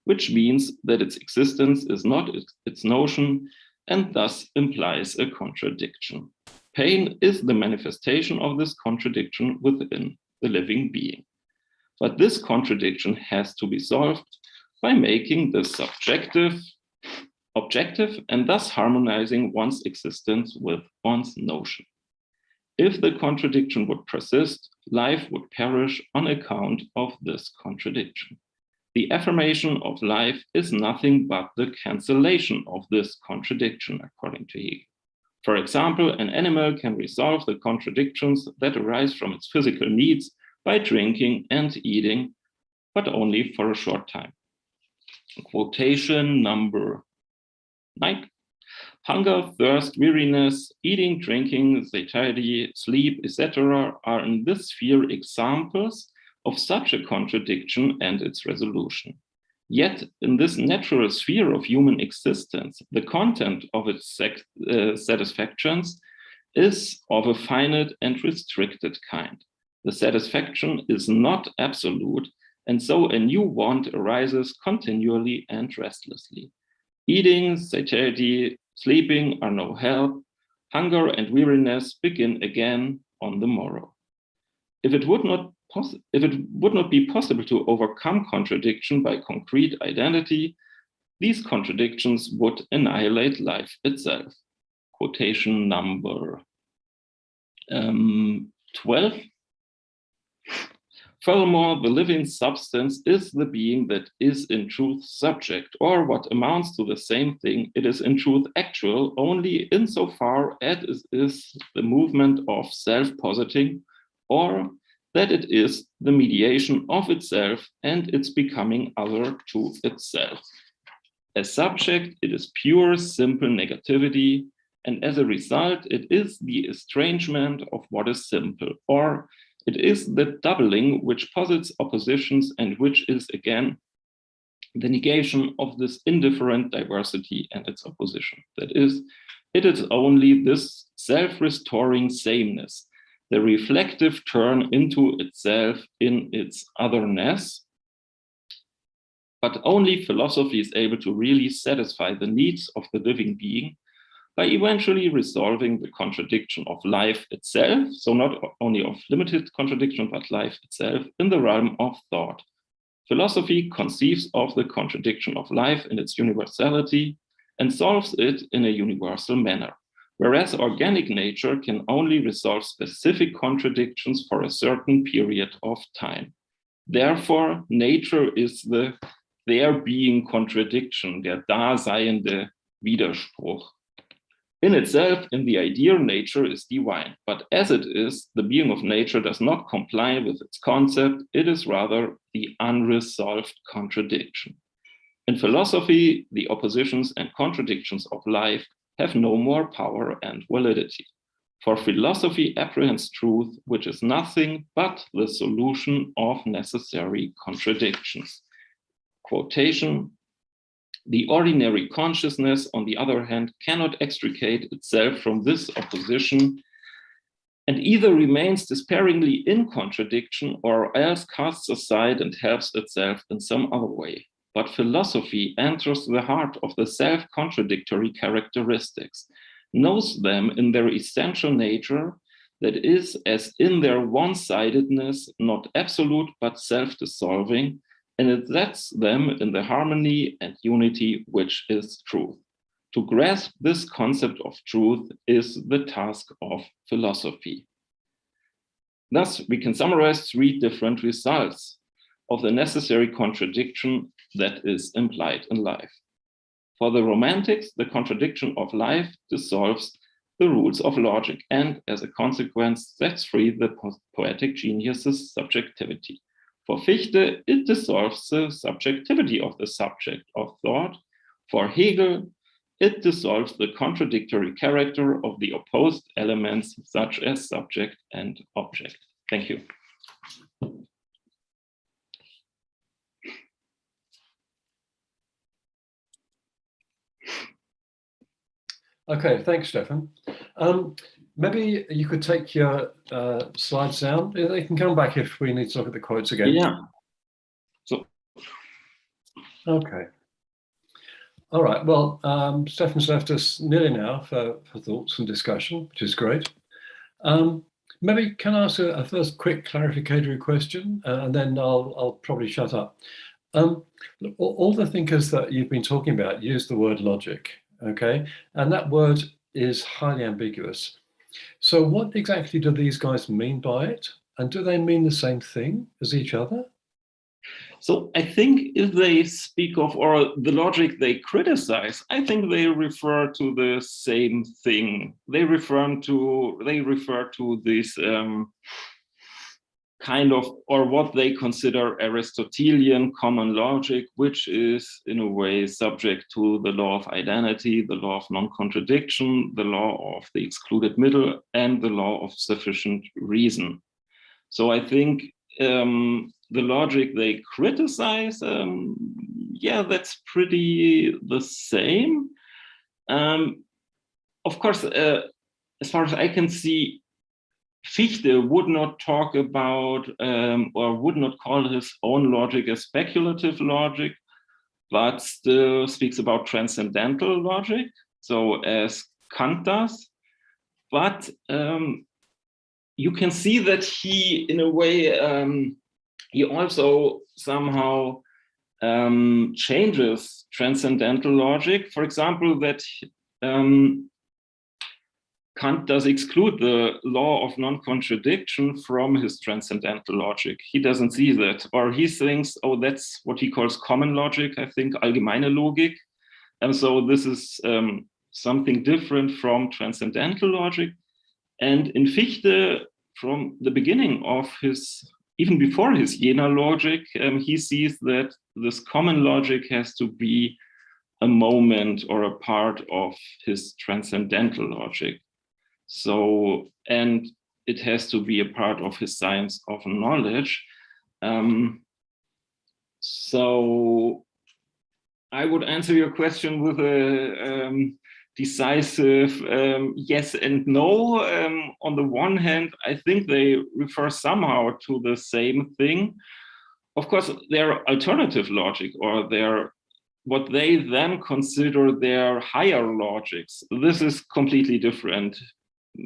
which means that its existence is not its notion and thus implies a contradiction. Pain is the manifestation of this contradiction within the living being. But this contradiction has to be solved by making the subjective objective and thus harmonizing one's existence with one's notion. If the contradiction would persist, life would perish on account of this contradiction. The affirmation of life is nothing but the cancellation of this contradiction, according to Hegel. For example, an animal can resolve the contradictions that arise from its physical needs by drinking and eating, but only for a short time. Quotation number 9. Hunger, thirst, weariness, eating, drinking, satiety, sleep, etc. are in this sphere examples of such a contradiction and its resolution. Yet, in this natural sphere of human existence, the content of its satisfactions is of a finite and restricted kind. The satisfaction is not absolute, and so a new want arises continually and restlessly. Eating, satiety, sleeping are no help. Hunger and weariness begin again on the morrow. If it would not be possible to overcome contradiction by concrete identity, these contradictions would annihilate life itself. Quotation number 12. Furthermore, the living substance is the being that is in truth subject, or what amounts to the same thing, it is in truth actual only insofar as it is the movement of self-positing, or that it is the mediation of itself and its becoming other to itself. As subject, it is pure, simple negativity, and as a result, it is the estrangement of what is simple, or it is the doubling which posits oppositions and which is again the negation of this indifferent diversity and its opposition. That is, it is only this self-restoring sameness, the reflective turn into itself in its otherness. But only philosophy is able to really satisfy the needs of the living being by eventually resolving the contradiction of life itself, so not only of limited contradiction, but life itself in the realm of thought. Philosophy conceives of the contradiction of life in its universality and solves it in a universal manner, whereas organic nature can only resolve specific contradictions for a certain period of time. Therefore, nature is the there being contradiction, der daseiende Widerspruch. In itself, in the idea, nature is divine, but as it is, the being of nature does not comply with its concept, it is rather the unresolved contradiction. In philosophy, the oppositions and contradictions of life have no more power and validity. For philosophy apprehends truth, which is nothing but the solution of necessary contradictions. Quotation. The ordinary consciousness, on the other hand, cannot extricate itself from this opposition and either remains despairingly in contradiction or else casts aside and helps itself in some other way. But philosophy enters the heart of the self-contradictory characteristics, knows them in their essential nature, that is, as in their one-sidedness, not absolute but self-dissolving, and it sets them in the harmony and unity which is truth. To grasp this concept of truth is the task of philosophy. Thus, we can summarize three different results of the necessary contradiction that is implied in life. For the Romantics, the contradiction of life dissolves the rules of logic and, as a consequence, sets free the poetic genius's subjectivity. For Fichte, it dissolves the subjectivity of the subject of thought. For Hegel, it dissolves the contradictory character of the opposed elements, such as subject and object. Thank you. Okay, thanks, Stefan. Maybe you could take your slides down. They can come back if we need to look at the quotes again. Yeah. So. Okay. All right. Well, Stefan's left us nearly now for thoughts and discussion, which is great. Maybe can I ask a first quick clarificatory question, and then I'll probably shut up. All the thinkers that you've been talking about use the word logic, okay? And that word is highly ambiguous. So what exactly do these guys mean by it? And do they mean the same thing as each other? So I think if they speak of, or the logic they criticize, I think they refer to the same thing. They refer to this kind of, or what they consider Aristotelian common logic, which is in a way subject to the law of identity, the law of non-contradiction, the law of the excluded middle, and the law of sufficient reason. So I think the logic they criticize, yeah, that's pretty the same. Of course, as far as I can see, Fichte would not talk about or would not call his own logic a speculative logic, but still speaks about transcendental logic, so as Kant does. But you can see that he, in a way, he also somehow changes transcendental logic. For example, that Kant does exclude the law of non-contradiction from his transcendental logic. He doesn't see that, or he thinks, oh, that's what he calls common logic, I think, allgemeine Logik. And so this is something different from transcendental logic. And in Fichte, from the beginning of his, even before his Jena logic, he sees that this common logic has to be a moment or a part of his transcendental logic. So, and it has to be a part of his science of knowledge. So I would answer your question with a decisive yes and no. On the one hand, I think they refer somehow to the same thing. Of course, their alternative logic, or their what they then consider their higher logics, this is completely different.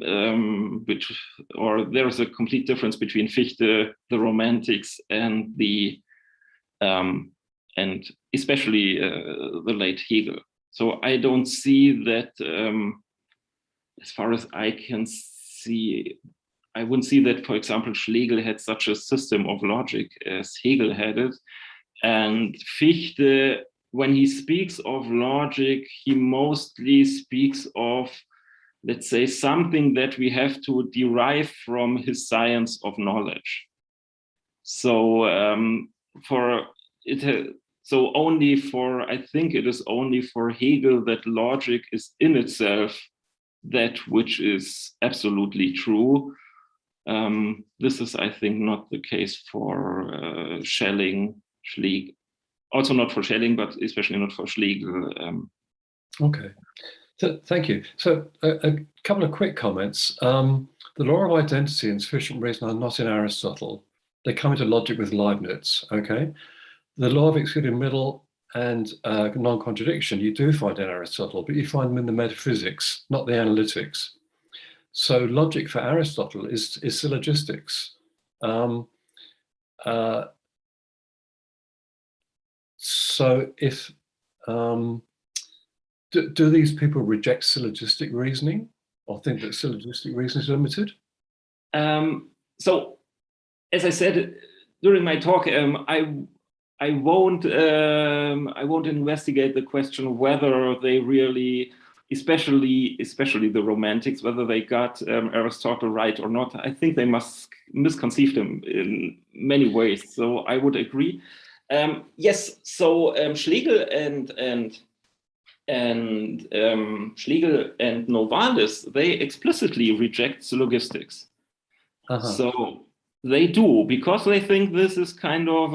Or there's a complete difference between Fichte, the Romantics, and the and especially the late Hegel. So I don't see that, as far as I can see, I wouldn't see that, for example, Schlegel had such a system of logic as Hegel had it. And Fichte, when he speaks of logic, he mostly speaks of, let's say, something that we have to derive from his science of knowledge. So so only for, I think it is only for Hegel that logic is in itself that which is absolutely true. This is, I think, not the case for Schlegel, also not for Schlegel, but especially not for Schlegel. Okay, so, thank you. So a couple of quick comments. The law of identity and sufficient reason are not in Aristotle. They come into logic with Leibniz, okay? The law of excluded middle and non-contradiction you do find in Aristotle, but you find them in the metaphysics, not the analytics. So logic for Aristotle is syllogistics. So if, do these people reject syllogistic reasoning or think that syllogistic reasoning is limited? So, as I said during my talk, I won't investigate the question whether they really, especially the Romantics, whether they got Aristotle right or not. I think they must misconceive him in many ways. So I would agree. Yes. So Schlegel and Schlegel and Novalis, they explicitly reject syllogistics. So they do, because they think this is kind of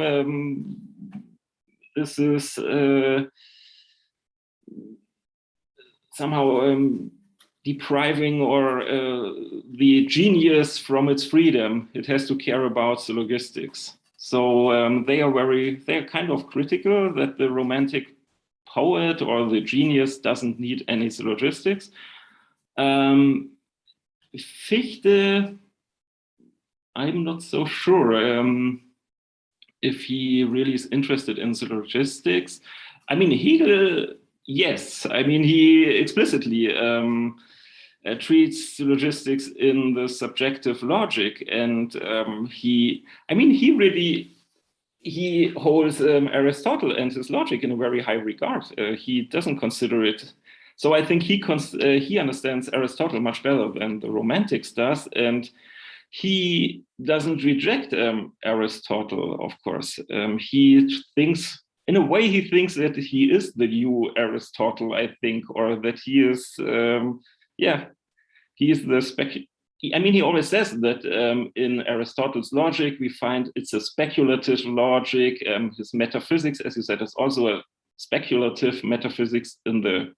somehow depriving or the genius from its freedom. It has to care about syllogistics. So they are kind of critical that the Romantic poet or the genius doesn't need any syllogistics. Fichte, I'm not so sure if he really is interested in syllogistics. I mean, Hegel, yes. I mean, he explicitly treats logistics in the subjective logic, and he holds Aristotle and his logic in a very high regard. He doesn't consider it. So I think he understands Aristotle much better than the Romantics does, and he doesn't reject Aristotle, of course. He thinks, in a way, he thinks that he is the new Aristotle, I think, or that he is, he is the he always says that in Aristotle's logic, we find it's a speculative logic. His metaphysics, as you said, is also a speculative metaphysics in the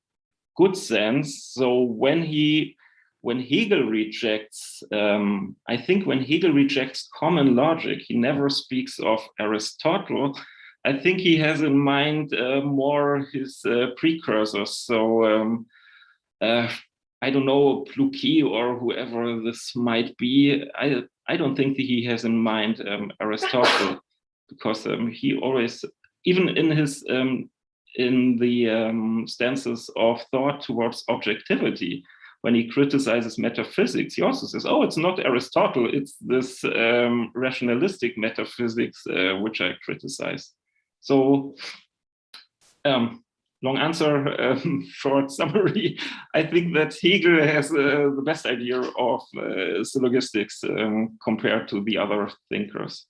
good sense. So when Hegel rejects, I think when Hegel rejects common logic, he never speaks of Aristotle. I think he has in mind more his precursors. So I don't know, Pluquet or whoever this might be. I don't think that he has in mind Aristotle, because he always, even in his in the stances of thought towards objectivity, when he criticizes metaphysics, he also says, "Oh, it's not Aristotle; it's this rationalistic metaphysics which I criticize." So. Long answer, short summary. I think that Hegel has the best idea of syllogistics compared to the other thinkers.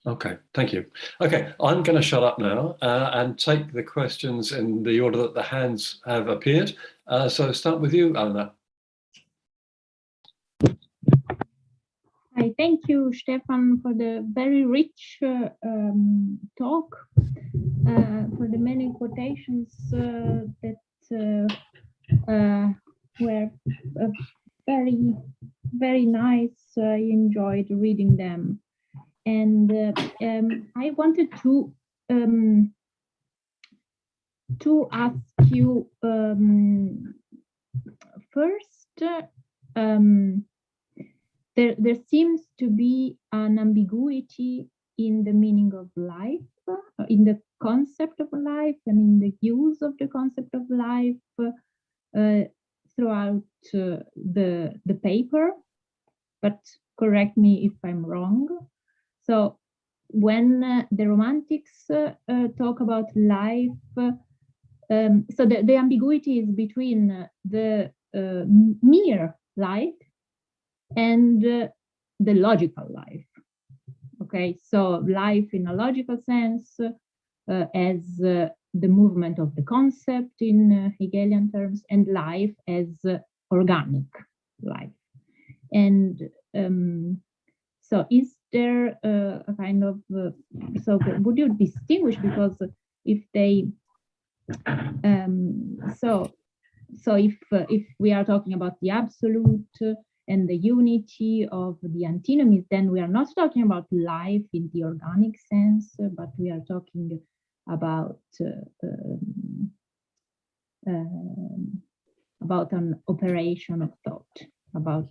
Okay, thank you. Okay, I'm going to shut up now and take the questions in the order that the hands have appeared. So start with you, Anna. Hi, thank you, Stefan, for the very rich talk, for the many quotations that were very, very nice. I enjoyed reading them. And I wanted to ask you first, there seems to be an ambiguity in the meaning of life, in the concept of life, and in the use of the concept of life throughout the paper. But correct me if I'm wrong. So when the Romantics talk about life, so the ambiguity is between the mere life and the logical life. Okay, so life in a logical sense as the movement of the concept in Hegelian terms, and life as organic life. And so is there a kind of, so would you distinguish, because if they, so if we are talking about the absolute and the unity of the antinomies, then we are not talking about life in the organic sense, but we are talking about an operation of thought, about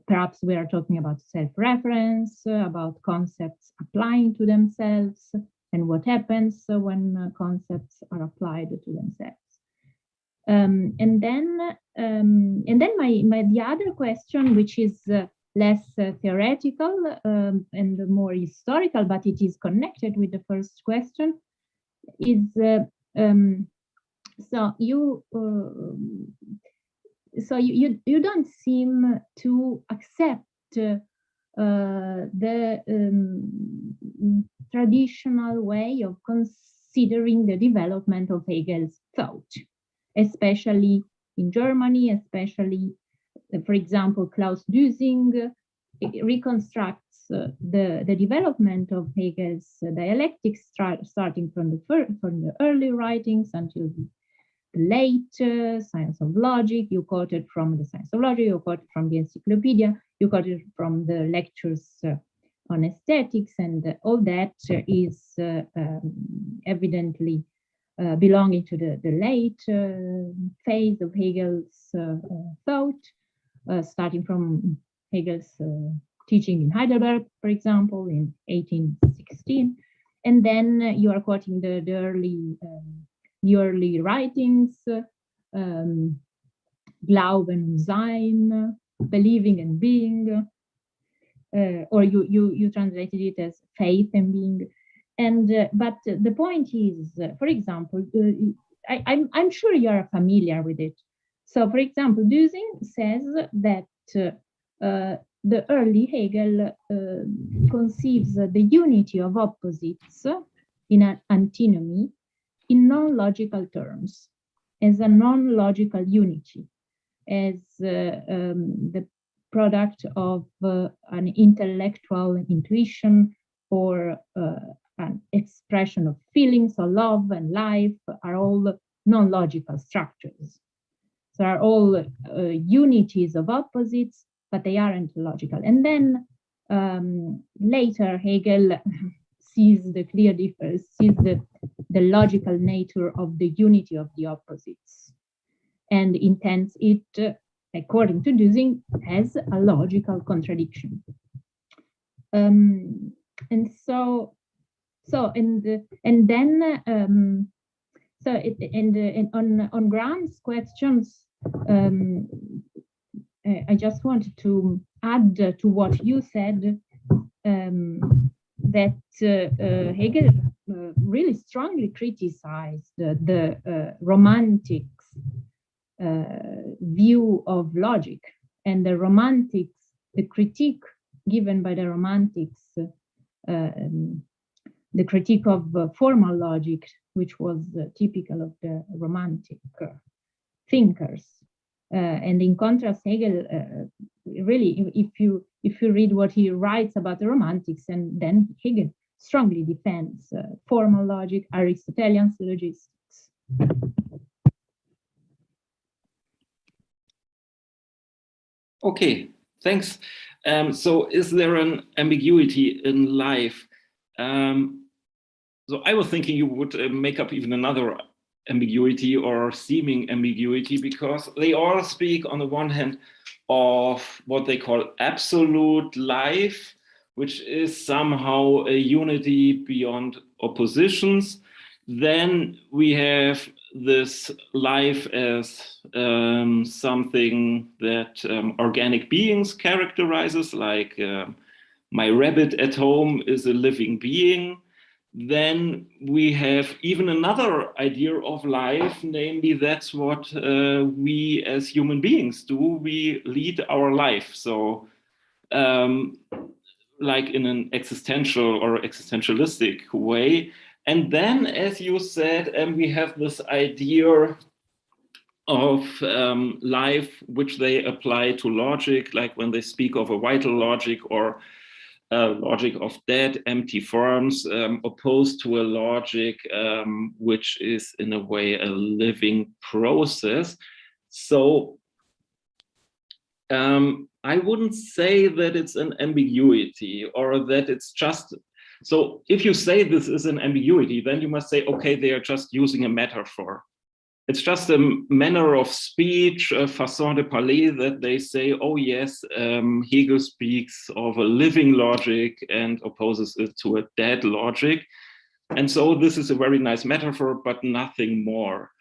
perhaps we are talking about self-reference, about concepts applying to themselves, and what happens when concepts are applied to themselves. And then the other question, which is less theoretical and more historical, but it is connected with the first question, is so you don't seem to accept the traditional way of considering the development of Hegel's thought, especially in Germany, especially, for example, Klaus Düsing reconstructs the development of Hegel's dialectics, starting from the early writings until the late Science of Logic. You quoted from the Science of Logic, you quoted from the Encyclopedia, you quoted from the lectures on aesthetics, and all that is evidently belonging to the late phase of Hegel's thought, starting from Hegel's teaching in Heidelberg, for example, in 1816. And then you are quoting the early writings Glauben und Sein, believing and being, or you translated it as faith and being. And but the point is, for example, I'm sure you are familiar with it. So, for example, Dusing says that the early Hegel conceives the unity of opposites in an antinomy in non-logical terms, as a non-logical unity, as the product of an intellectual intuition or an expression of feelings of love and life are all non-logical structures. So are all unities of opposites, but they aren't logical. And then later Hegel sees the clear difference, sees the logical nature of the unity of the opposites, and intends it, according to Dusing, as a logical contradiction. And on Graham's questions, I just wanted to add to what you said, that Hegel really strongly criticized the romantics view of logic, and the critique given by the romantics, the critique of formal logic, which was typical of the romantic thinkers. And in contrast, Hegel really, if you read what he writes about the romantics, and then Hegel strongly defends formal logic, Aristotelian syllogistics. Okay, thanks. So is there an ambiguity in life? So I was thinking you would make up even another ambiguity or seeming ambiguity, because they all speak on the one hand of what they call absolute life, which is somehow a unity beyond oppositions. Then we have this life as something that organic beings characterizes, like my rabbit at home is a living being. Then we have even another idea of life, namely that's what we as human beings do. We lead our life. So like in an existential or existentialistic way. And then, as you said, we have this idea of life, which they apply to logic, like when they speak of a vital logic or logic of dead, empty forms, opposed to a logic which is in a way a living process. So I wouldn't say that it's an ambiguity or that it's just, so if you say this is an ambiguity, then you must say, okay, they are just using a metaphor. It's just a manner of speech, a façon de parler, that they say, oh yes, Hegel speaks of a living logic and opposes it to a dead logic. And so this is a very nice metaphor, but nothing more.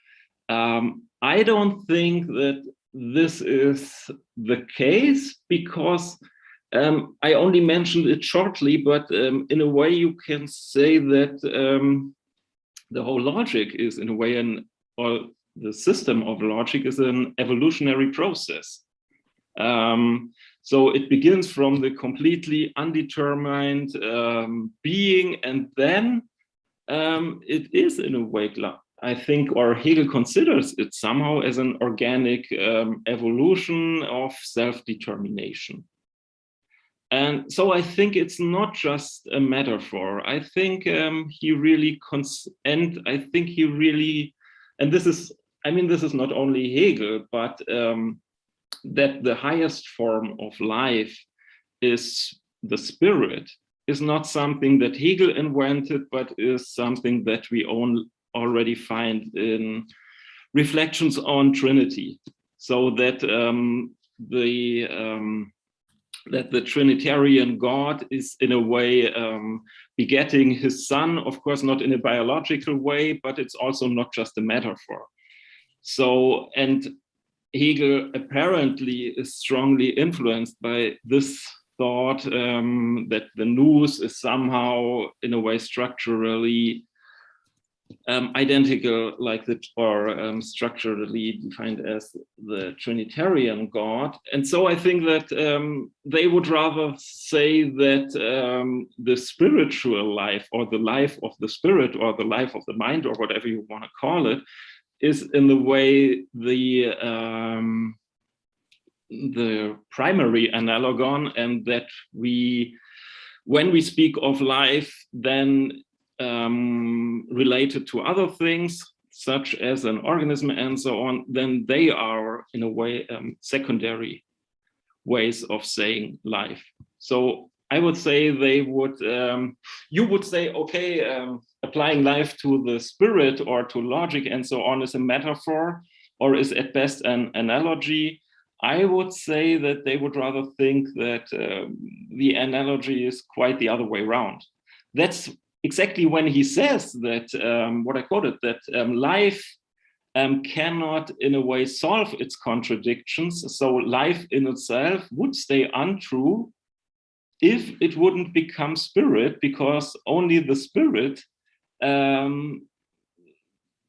I don't think that this is the case, because I only mentioned it shortly, but in a way you can say that the whole logic is in a way or the system of logic is an evolutionary process. So it begins from the completely undetermined being, and then it is in a way, I think, or Hegel considers it somehow as an organic evolution of self-determination. And so I think it's not just a metaphor. I think he really, and this is, I mean, this is not only Hegel, but that the highest form of life is the spirit, is not something that Hegel invented, but is something that we already find in reflections on Trinity. So that the Trinitarian God is in a way begetting his son, of course, not in a biological way, but it's also not just a metaphor. So, and Hegel apparently is strongly influenced by this thought that the nous is somehow, in a way, structurally identical, like or structurally defined as the Trinitarian God. And so I think that they would rather say that the spiritual life, or the life of the spirit, or the life of the mind, or whatever you want to call it, is in the way the primary analogon, and that when we speak of life, then related to other things, such as an organism and so on, then they are, in a way, secondary ways of saying life. So I would say they would, you would say, okay, applying life to the spirit or to logic and so on is a metaphor, or is at best an analogy. I would say that they would rather think that the analogy is quite the other way around. That's exactly when he says that, what I quoted, that life cannot, in a way, solve its contradictions. So life in itself would stay untrue if it wouldn't become spirit, because only the spirit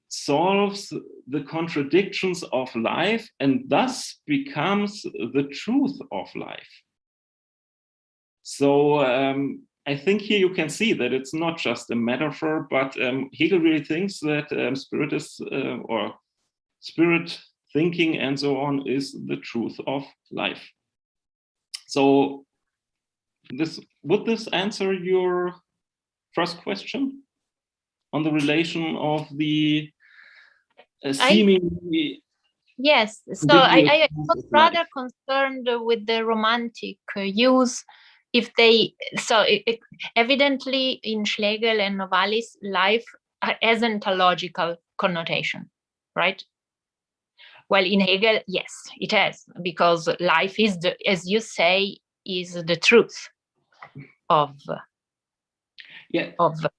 solves the contradictions of life and thus becomes the truth of life. So I think here you can see that it's not just a metaphor, but Hegel really thinks that spirit is, or spirit thinking and so on, is the truth of life. So would this answer your first question on the relation of the seemingly... Yes, so I was rather concerned with the romantic use. If they, evidently in Schlegel and Novalis, life hasn't a logical connotation, right? Well, in Hegel, yes, it has, because life is, as you say, is the truth of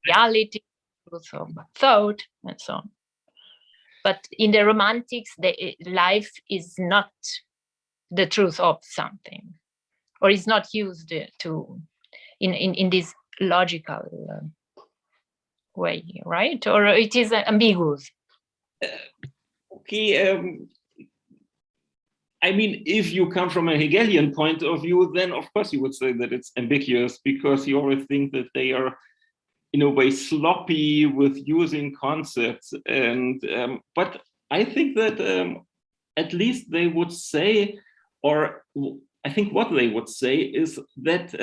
reality, truth of thought, and so on. But in the romantics, life is not the truth of something, or is not used in this logical way, right? Or it is ambiguous. Okay, I mean, if you come from a Hegelian point of view, then of course you would say that it's ambiguous, because you always think that they are, in a way, sloppy with using concepts. And but I think that at least they would say, or I think what they would say is that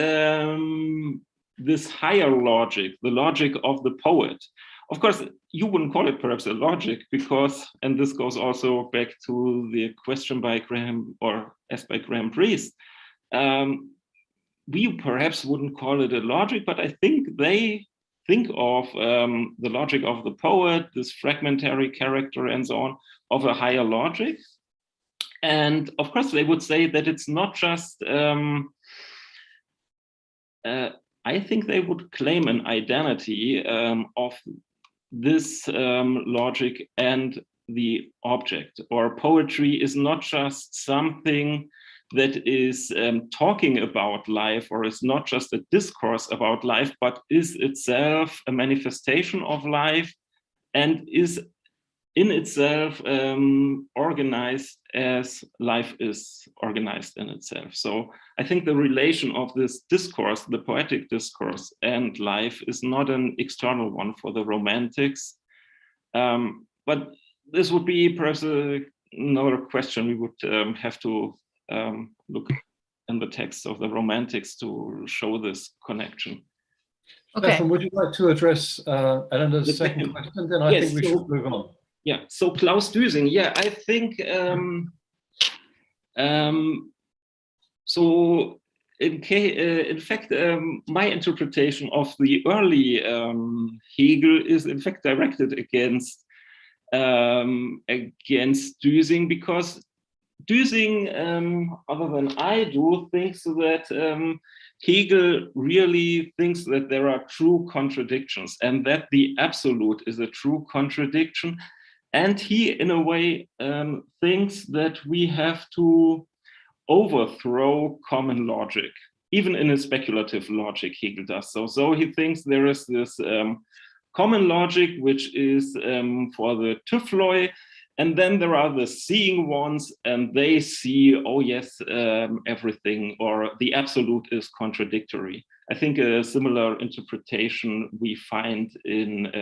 this higher logic, the logic of the poet, of course, you wouldn't call it perhaps a logic, because, and this goes also back to the question by Graham, or asked by Graham Priest, we perhaps wouldn't call it a logic, but I think they think of the logic of the poet, this fragmentary character and so on, of a higher logic. And of course, they would say that it's not just, I think they would claim an identity of this logic and the object, or poetry is not just something that is talking about life, or is not just a discourse about life, but is itself a manifestation of life, and is in itself organized as life is organized in itself. So I think the relation of this discourse, the poetic discourse, and life is not an external one for the romantics. But this would be perhaps another question we would have to look in the texts of the romantics to show this connection. Okay. Stefan, would you like to address Eleanor's second question? Then I think we should move on. Yeah, so Klaus Düsing, yeah, I think, so in fact, my interpretation of the early Hegel is in fact directed against Düsing, because Düsing, other than I do, thinks that Hegel really thinks that there are true contradictions, and that the absolute is a true contradiction, And he, in a way, thinks that we have to overthrow common logic, even in a speculative logic, Hegel does so. So he thinks there is this common logic, which is for the Tüfloi, and then there are the seeing ones, and they see, oh yes, everything, or the absolute is contradictory. I think a similar interpretation we find in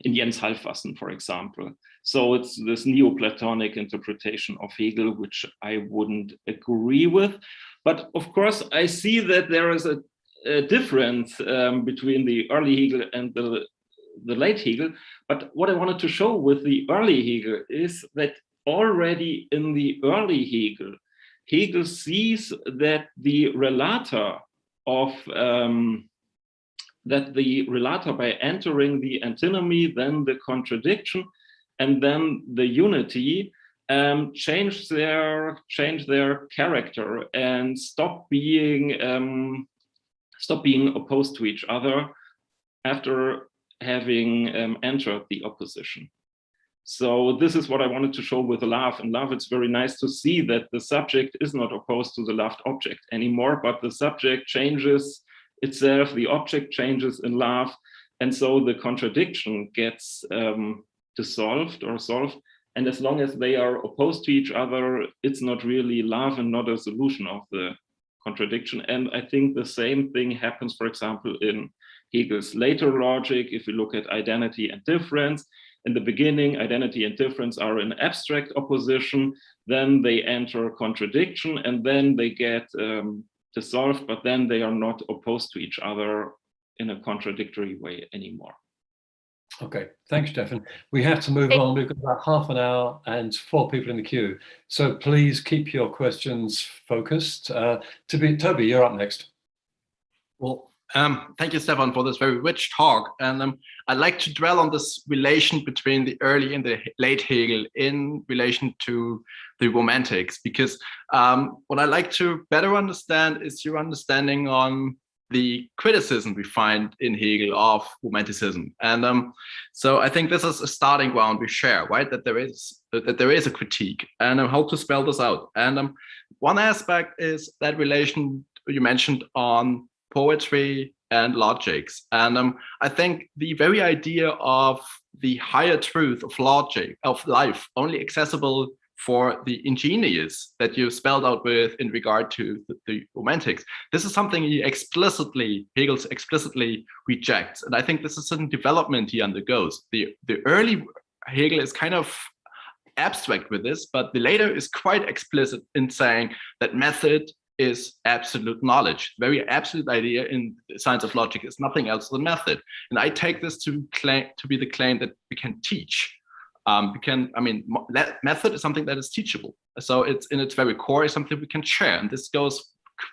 Jens Halfwassen, for example. So it's this Neoplatonic interpretation of Hegel, which I wouldn't agree with. But of course, I see that there is a difference between the early Hegel and the late Hegel. But what I wanted to show with the early Hegel is that already in the early Hegel, Hegel sees that the relator of by entering the antinomy, then the contradiction, and then the unity, change their character and stop being opposed to each other after having entered the opposition. So this is what I wanted to show with love. In love, it's very nice to see that the subject is not opposed to the loved object anymore, but the subject changes itself, the object changes in love, and so the contradiction gets dissolved or solved. And as long as they are opposed to each other, it's not really love and not a solution of the contradiction. And I think the same thing happens, for example, in Hegel's later logic. If we look at identity and difference, in the beginning, identity and difference are in abstract opposition, then they enter contradiction, and then they get dissolved, but then they are not opposed to each other in a contradictory way anymore. Okay, thanks, Stefan. We have to move on. We've got about half an hour and 4 people in the queue. So please keep your questions focused. Toby, you're up next. Well, thank you, Stefan, for this very rich talk. And I'd like to dwell on this relation between the early and the late Hegel in relation to the Romantics, because what I'd like to better understand is your understanding on the criticism we find in Hegel of Romanticism. And so I think this is a starting ground we share, right? That there is a critique, and how to spell this out. And one aspect is that relation you mentioned on poetry and logics. And I think the very idea of the higher truth of logic, of life, only accessible for the ingenious that you spelled out with in regard to the Romantics, this is something Hegel explicitly rejects. And I think this is a development he undergoes. The early Hegel is kind of abstract with this, but the later is quite explicit in saying that method is absolute knowledge. Very absolute idea in the science of logic is nothing else than method. And I take this to be the claim that we can teach. Method is something that is teachable. So it's in its very core is something we can share. And this goes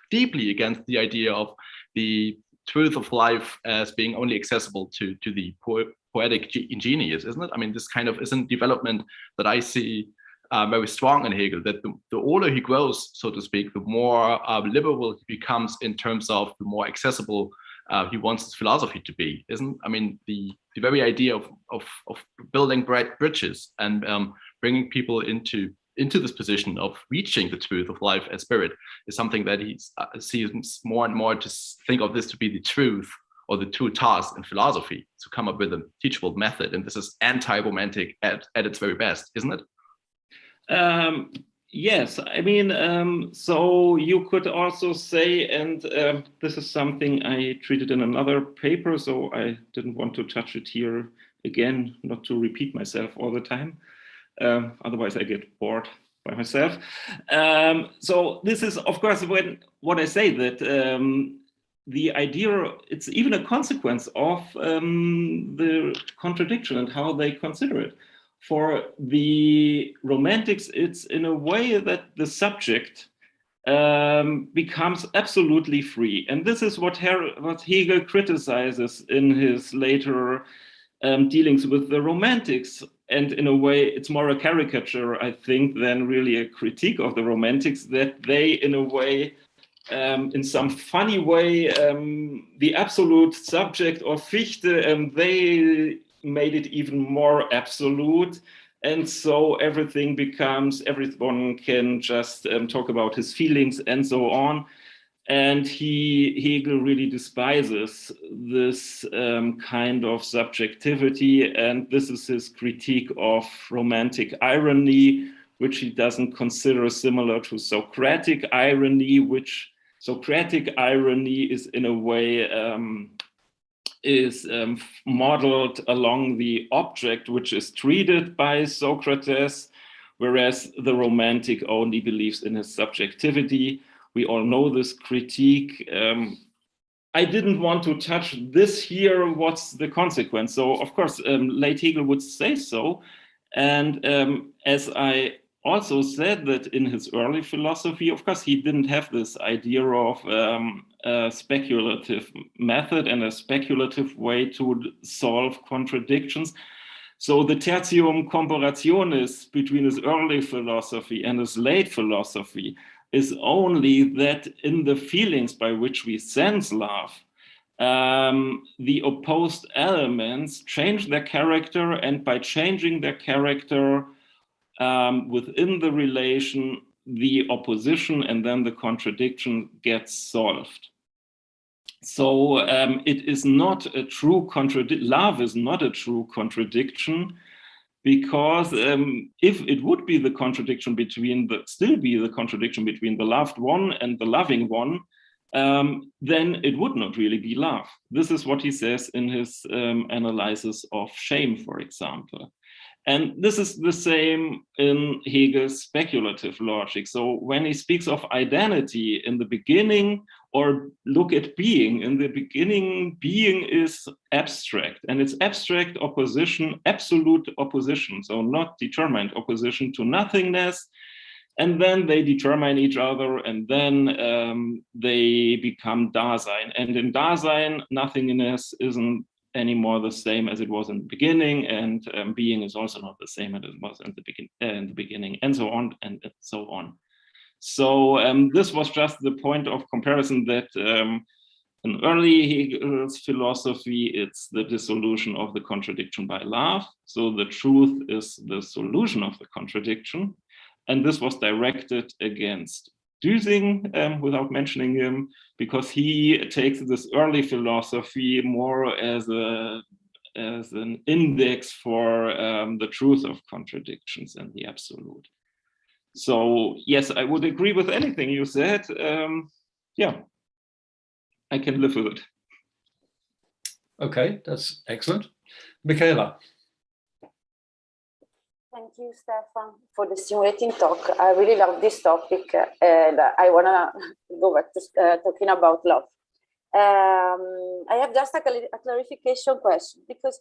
deeply against the idea of the truth of life as being only accessible to the poetic ingenious, isn't it? I mean, this kind of is a development that I see very strong in Hegel, that the older he grows, so to speak, the more liberal he becomes in terms of the more accessible he wants his philosophy to be, isn't? I mean, the very idea of building bright bridges and bringing people into this position of reaching the truth of life and spirit is something that he seems more and more to think of this to be the truth or the true task in philosophy, to come up with a teachable method. And this is anti-romantic at its very best, isn't it? Yes, I mean, so you could also say, and this is something I treated in another paper, so I didn't want to touch it here again, not to repeat myself all the time. Otherwise I get bored by myself. So this is, of course, what I say, that the idea, it's even a consequence of the contradiction and how they consider it. For the Romantics, it's in a way that the subject becomes absolutely free. And this is what Hegel criticizes in his later dealings with the Romantics. And in a way, it's more a caricature, I think, than really a critique of the Romantics, that they, in a way, in some funny way, the absolute subject of Fichte, they made it even more absolute. And so everyone can just talk about his feelings and so on. And Hegel really despises this kind of subjectivity. And this is his critique of romantic irony, which he doesn't consider similar to Socratic irony, which Socratic irony is in a way modeled along the object which is treated by Socrates, whereas the romantic only believes in his subjectivity. We all know this critique. I didn't want to touch this here. What's the consequence? So, of course, late Hegel would say so. And as I also said that in his early philosophy, of course, he didn't have this idea of a speculative method and a speculative way to solve contradictions. So the tertium comparationis between his early philosophy and his late philosophy is only that in the feelings by which we sense love, the opposed elements change their character, and by changing their character within the relation, the opposition and then the contradiction gets solved. So it is not a true contradiction. Love is not a true contradiction, because if it would be the contradiction between still be the contradiction between the loved one and the loving one, then it would not really be love. This is what he says in his analysis of shame, for example. And this is the same in Hegel's speculative logic. So when he speaks of identity in the beginning, or look at being, in the beginning, being is abstract, and it's abstract opposition, absolute opposition, so not determined opposition to nothingness. And then they determine each other, and then they become Dasein. And in Dasein, nothingness isn't anymore the same as it was in the beginning, and being is also not the same as it was in the beginning, and so on and so on. So this was just the point of comparison, that in early Hegel's philosophy, it's the dissolution of the contradiction by love. So the truth is the solution of the contradiction. And this was directed against Düsing, without mentioning him, because he takes this early philosophy more as an index for the truth of contradictions and the absolute. So yes, I would agree with anything you said. Yeah, I can live with it. Okay, that's excellent. Michaela. Thank you, Stefan, for the stimulating talk. I really love this topic, and I want to go back to talking about love. I have just a clarification question, because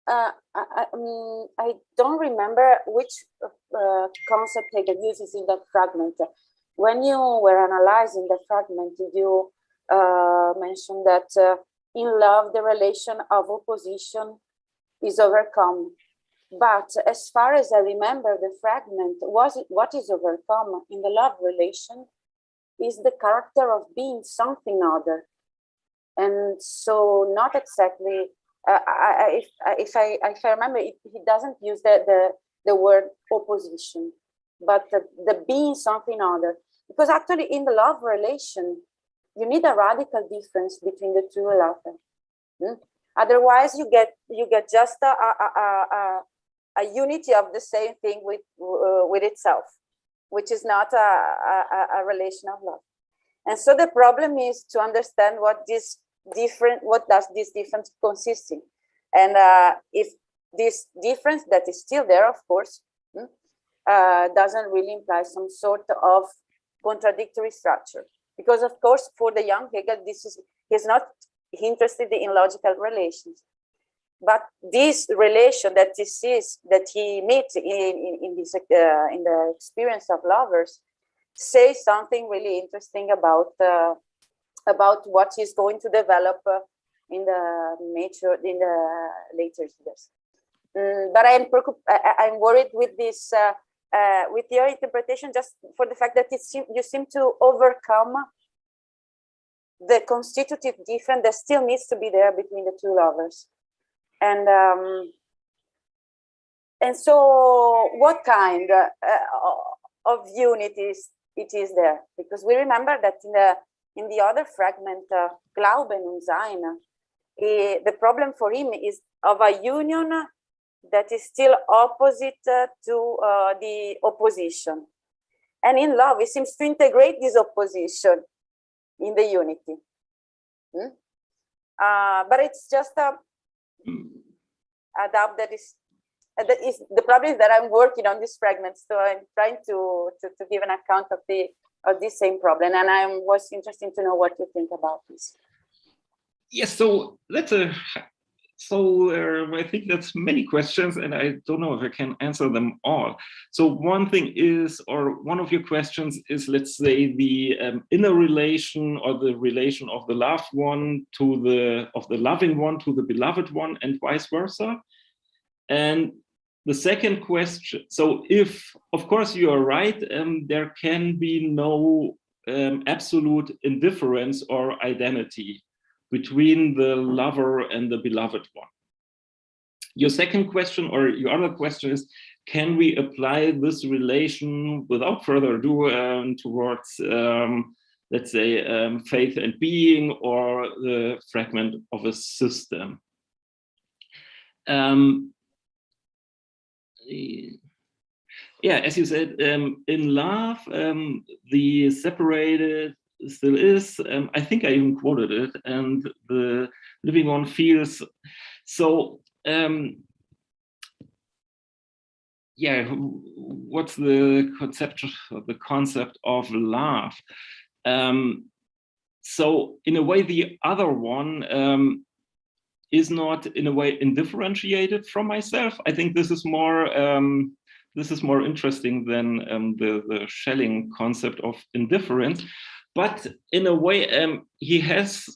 I don't remember which concept Hegel uses in that fragment. When you were analyzing the fragment, you mentioned that in love, the relation of opposition is overcome. But as far as I remember the fragment, what is overcome in the love relation is the character of being something other. And so not exactly, if I remember, he doesn't use the word opposition, but the being something other. Because actually in the love relation, you need a radical difference between the two lovers. Otherwise you get just a unity of the same thing with itself, which is not a relation of love. And so the problem is to understand what does this difference consist in, and if this difference that is still there, of course, doesn't really imply some sort of contradictory structure. Because of course, for the young Hegel, he's not interested in logical relations. But this relation that he meets in the experience of lovers says something really interesting about what he's going to develop in the later years. But I'm worried with this with your interpretation, just for the fact that you seem to overcome the constitutive difference that still needs to be there between the two lovers. And so what kind of unity it is there? Because we remember that in the other fragment, Glauben und Sein, the problem for him is of a union that is still opposite to the opposition. And in love, he seems to integrate this opposition in the unity. But it's just a doubt that is the problem is that I'm working on this fragment, so I'm trying to give an account of this same problem, and I was interested to know what you think about this. Yes, so that's I think that's many questions, and I don't know if I can answer them all. So one thing is, or one of your questions is, let's say, the inner relation or the relation of the loved one to the loving one to the beloved one, and vice versa. And the second question, so if, of course, you are right, there can be no absolute indifference or identity between the lover and the beloved one. Your second question, or your other question, is, can we apply this relation without further ado towards, let's say, faith and being, or the fragment of a system? Yeah, as you said, in love, the separated still is, I think I even quoted it, and the living one feels. So yeah, what's the concept of love? So in a way, the other one is not in a way indifferentiated from myself. I think this is more interesting than the Schelling concept of indifference. But in a way, he has,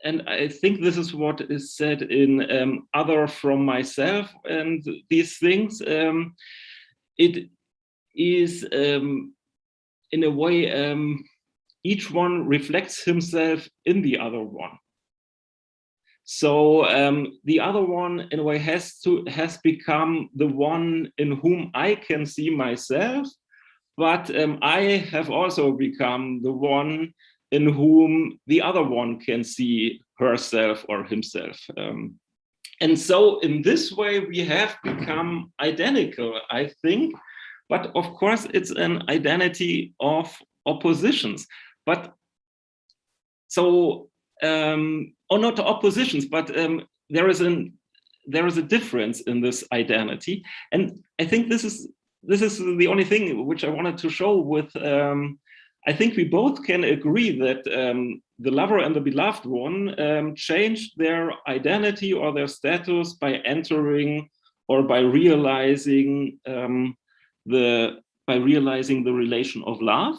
and I think this is what is said in Other from Myself and these things. It is in a way, each one reflects himself in the other one. So the other one, in a way, has become the one in whom I can see myself, but I have also become the one in whom the other one can see herself or himself. And so in this way, we have become identical, I think. But of course, it's an identity of oppositions. But so, or not oppositions, but there is a difference in this identity. And I think this is the only thing which I wanted to show with, I think we both can agree that the lover and the beloved one changed their identity or their status by entering or by realizing the relation of love,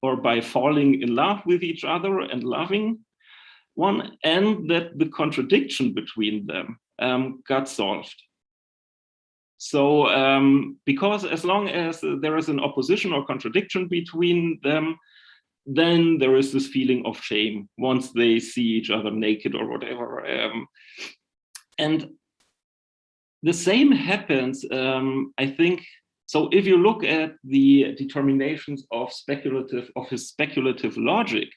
or by falling in love with each other and loving one, and that the contradiction between them got solved. So because as long as there is an opposition or contradiction between them, then there is this feeling of shame once they see each other naked or whatever. And the same happens, I think. So if you look at the determinations of his speculative logic,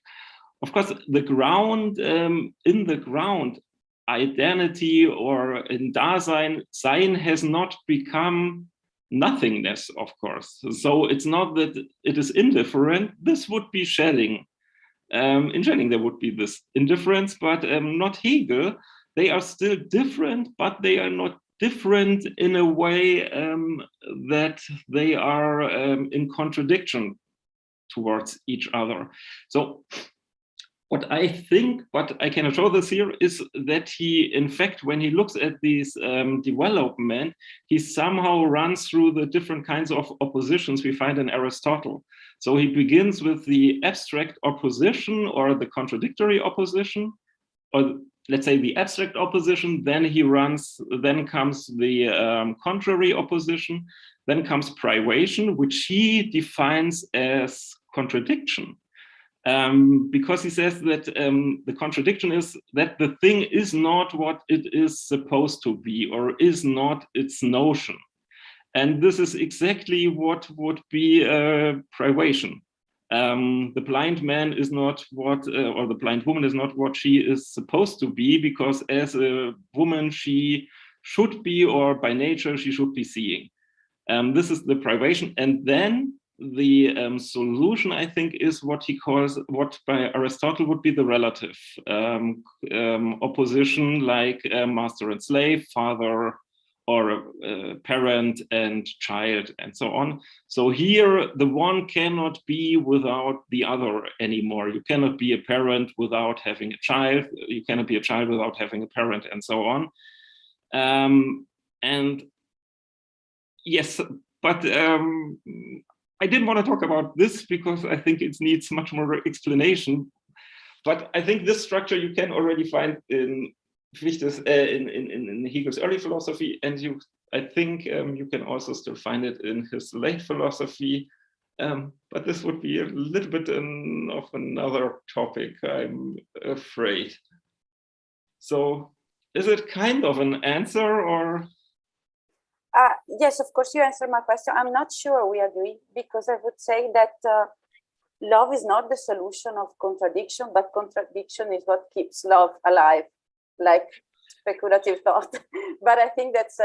of course, the ground, in the ground, identity or in Dasein, Sein has not become nothingness, of course. So it's not that it is indifferent. This would be Schelling. In Schelling, there would be this indifference, but not Hegel. They are still different, but they are not different in a way that they are in contradiction towards each other. So what I think, but I cannot show this here, is that he, in fact, when he looks at these development, he somehow runs through the different kinds of oppositions we find in Aristotle. So he begins with the abstract opposition or the contradictory opposition, or let's say the abstract opposition, then comes the contrary opposition, then comes privation, which he defines as contradiction. because he says that the contradiction is that the thing is not what it is supposed to be, or is not its notion. And this is exactly what would be privation. The blind man is not what, or the blind woman is not what she is supposed to be, because as a woman she should be, or by nature she should be seeing. This is the privation. And then the solution, I think, is what he calls, what by Aristotle would be the relative opposition, like master and slave, father or parent and child, and so on. So here, the one cannot be without the other anymore. You cannot be a parent without having a child. You cannot be a child without having a parent, and so on. And yes, but I didn't want to talk about this because I think it needs much more explanation. But I think this structure you can already find in Fichte's, in Hegel's early philosophy, and I think you can also still find it in his late philosophy. But this would be a little bit of another topic, I'm afraid. So is it kind of an answer, or? Yes, of course, you answered my question. I'm not sure we agree, because I would say that love is not the solution of contradiction, but contradiction is what keeps love alive, like speculative thought. But I think that's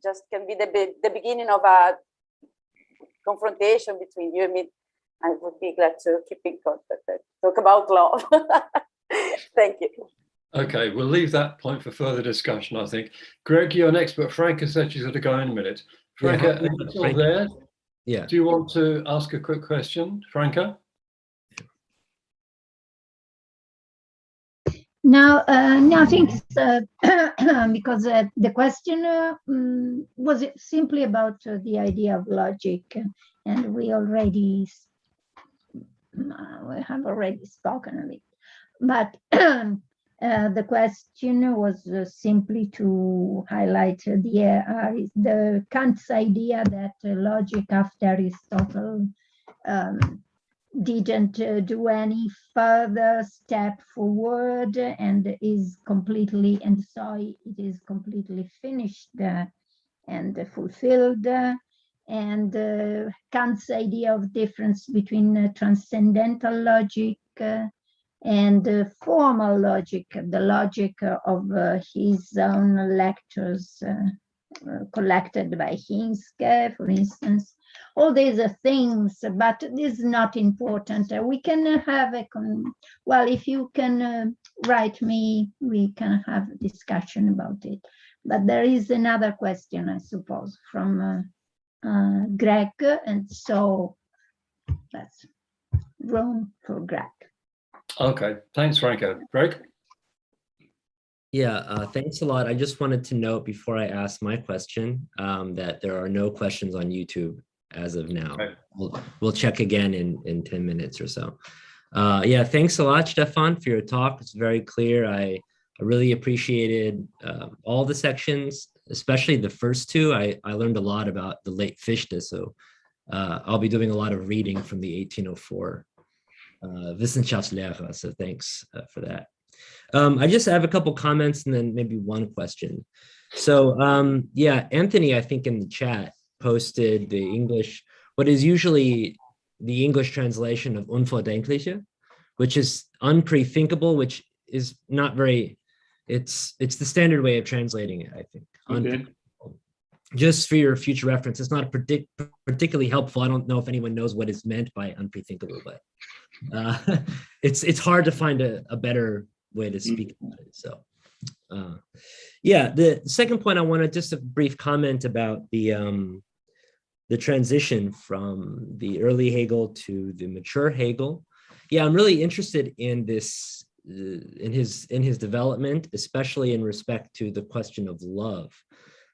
just can be the beginning of a confrontation between you and me. I would be glad to keep in contact and talk about love. Thank you. Okay, we'll leave that point for further discussion, I think. Greg, you're next, but Franca said she's got to go in a minute. Franca, are you still there? Yeah. Do you want to ask a quick question, Franca? No, nothing, because the question was simply about the idea of logic, and we have already spoken of it. But the question was simply to highlight the Kant's idea that logic after Aristotle didn't do any further step forward and is completely, and so it is completely finished and fulfilled. And Kant's idea of difference between transcendental logic and formal logic, the logic of his own lectures collected by Hinske, for instance. All these are things, but this is not important. We can have well, if you can write me, we can have a discussion about it. But there is another question, I suppose, from Greg, and so that's room for Greg. Okay, thanks, Franco. Greg? Yeah, thanks a lot. I just wanted to note before I ask my question that there are no questions on YouTube as of now. Okay. We'll check again in 10 minutes or so. Yeah, thanks a lot, Stefan, for your talk. It's very clear. I really appreciated all the sections, especially the first two. I learned a lot about the late Fichte, so I'll be doing a lot of reading from the 1804 Wissenschaftslehre, so thanks for that. I just have a couple comments and then maybe one question. So yeah, Anthony, I think in the chat posted the English, what is usually the English translation of unvordenkliche, which is unprethinkable, which is not very, it's the standard way of translating it, I think. Okay. Just for your future reference, it's not particularly helpful. I don't know if anyone knows what is meant by unprethinkable, but it's hard to find a better way to speak about it. So yeah, the second point I wanted, just a brief comment about the transition from the early Hegel to the mature Hegel. Yeah, I'm really interested in this, in his development, especially in respect to the question of love.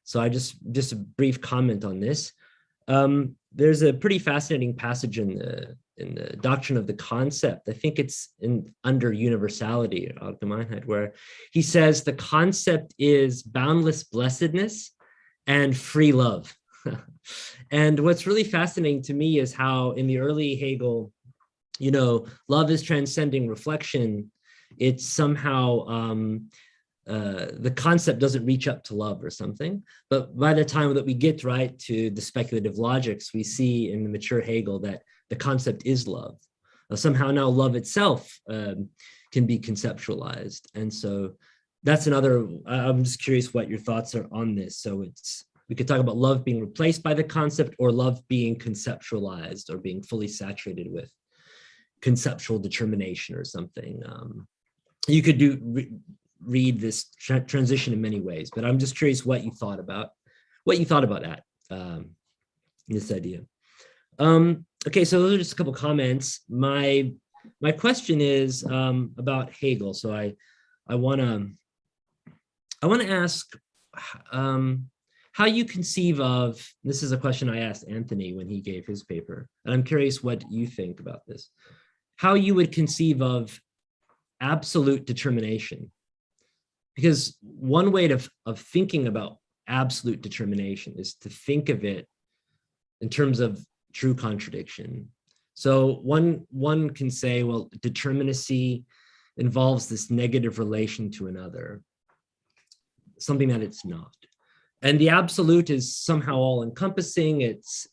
So I just a brief comment on this. There's a pretty fascinating passage in the Doctrine of the Concept. I think it's under Universality, Allgemeinheit, where he says the concept is boundless blessedness and free love. And what's really fascinating to me is how in the early Hegel, love is transcending reflection, it's somehow the concept doesn't reach up to love or something. But by the time that we get right to the speculative logics, we see in the mature Hegel that the concept is love. Somehow now love itself can be conceptualized. And so that's another, I'm just curious what your thoughts are on this. So we could talk about love being replaced by the concept, or love being conceptualized or being fully saturated with conceptual determination or something. You could read this transition in many ways, but I'm just curious what you thought about that, this idea. Okay, so those are just a couple comments. My question is about Hegel. So I want to ask how you conceive of, this is a question I asked Anthony when he gave his paper, and I'm curious what you think about this, how you would conceive of absolute determination. Because one way of thinking about absolute determination is to think of it in terms of true contradiction. So one can say, well, determinacy involves this negative relation to another, something that it's not. And the absolute is somehow all encompassing, it's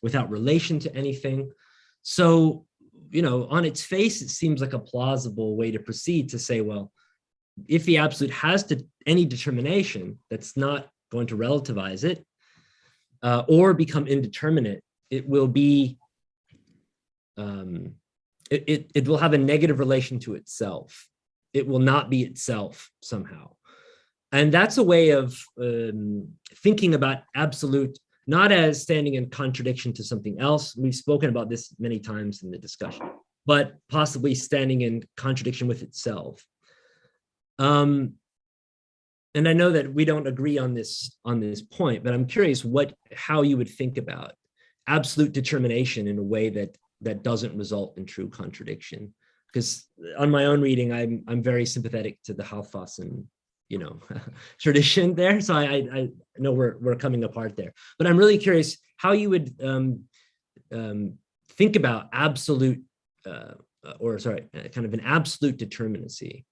without relation to anything. So, on its face, it seems like a plausible way to proceed to say, well, if the absolute has any determination that's not going to relativize it or become indeterminate, it will be, it will have a negative relation to itself. It will not be itself somehow. And that's a way of thinking about absolute, not as standing in contradiction to something else. We've spoken about this many times in the discussion, but possibly standing in contradiction with itself. And I know that we don't agree on this point, but I'm curious how you would think about absolute determination in a way that doesn't result in true contradiction. Because on my own reading, I'm very sympathetic to the Hauthausen, tradition there. So I know we're coming apart there, but I'm really curious how you would think about absolute, kind of an absolute determinacy,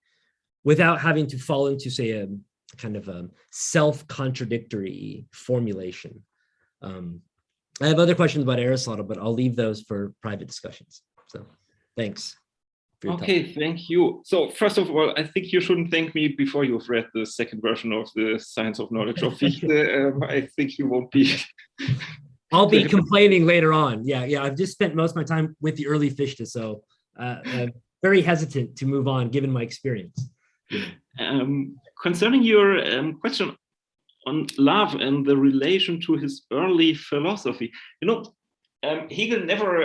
without having to fall into, say, a kind of a self-contradictory formulation. I have other questions about Aristotle, but I'll leave those for private discussions. So thanks. Okay, thank you. So first of all, I think you shouldn't thank me before you've read the second version of the Science of Knowledge of Fichte. I think you won't be. I'll be complaining later on. Yeah, I've just spent most of my time with the early Fichte, so I'm very hesitant to move on given my experience. Concerning your question on love and the relation to his early philosophy, Hegel never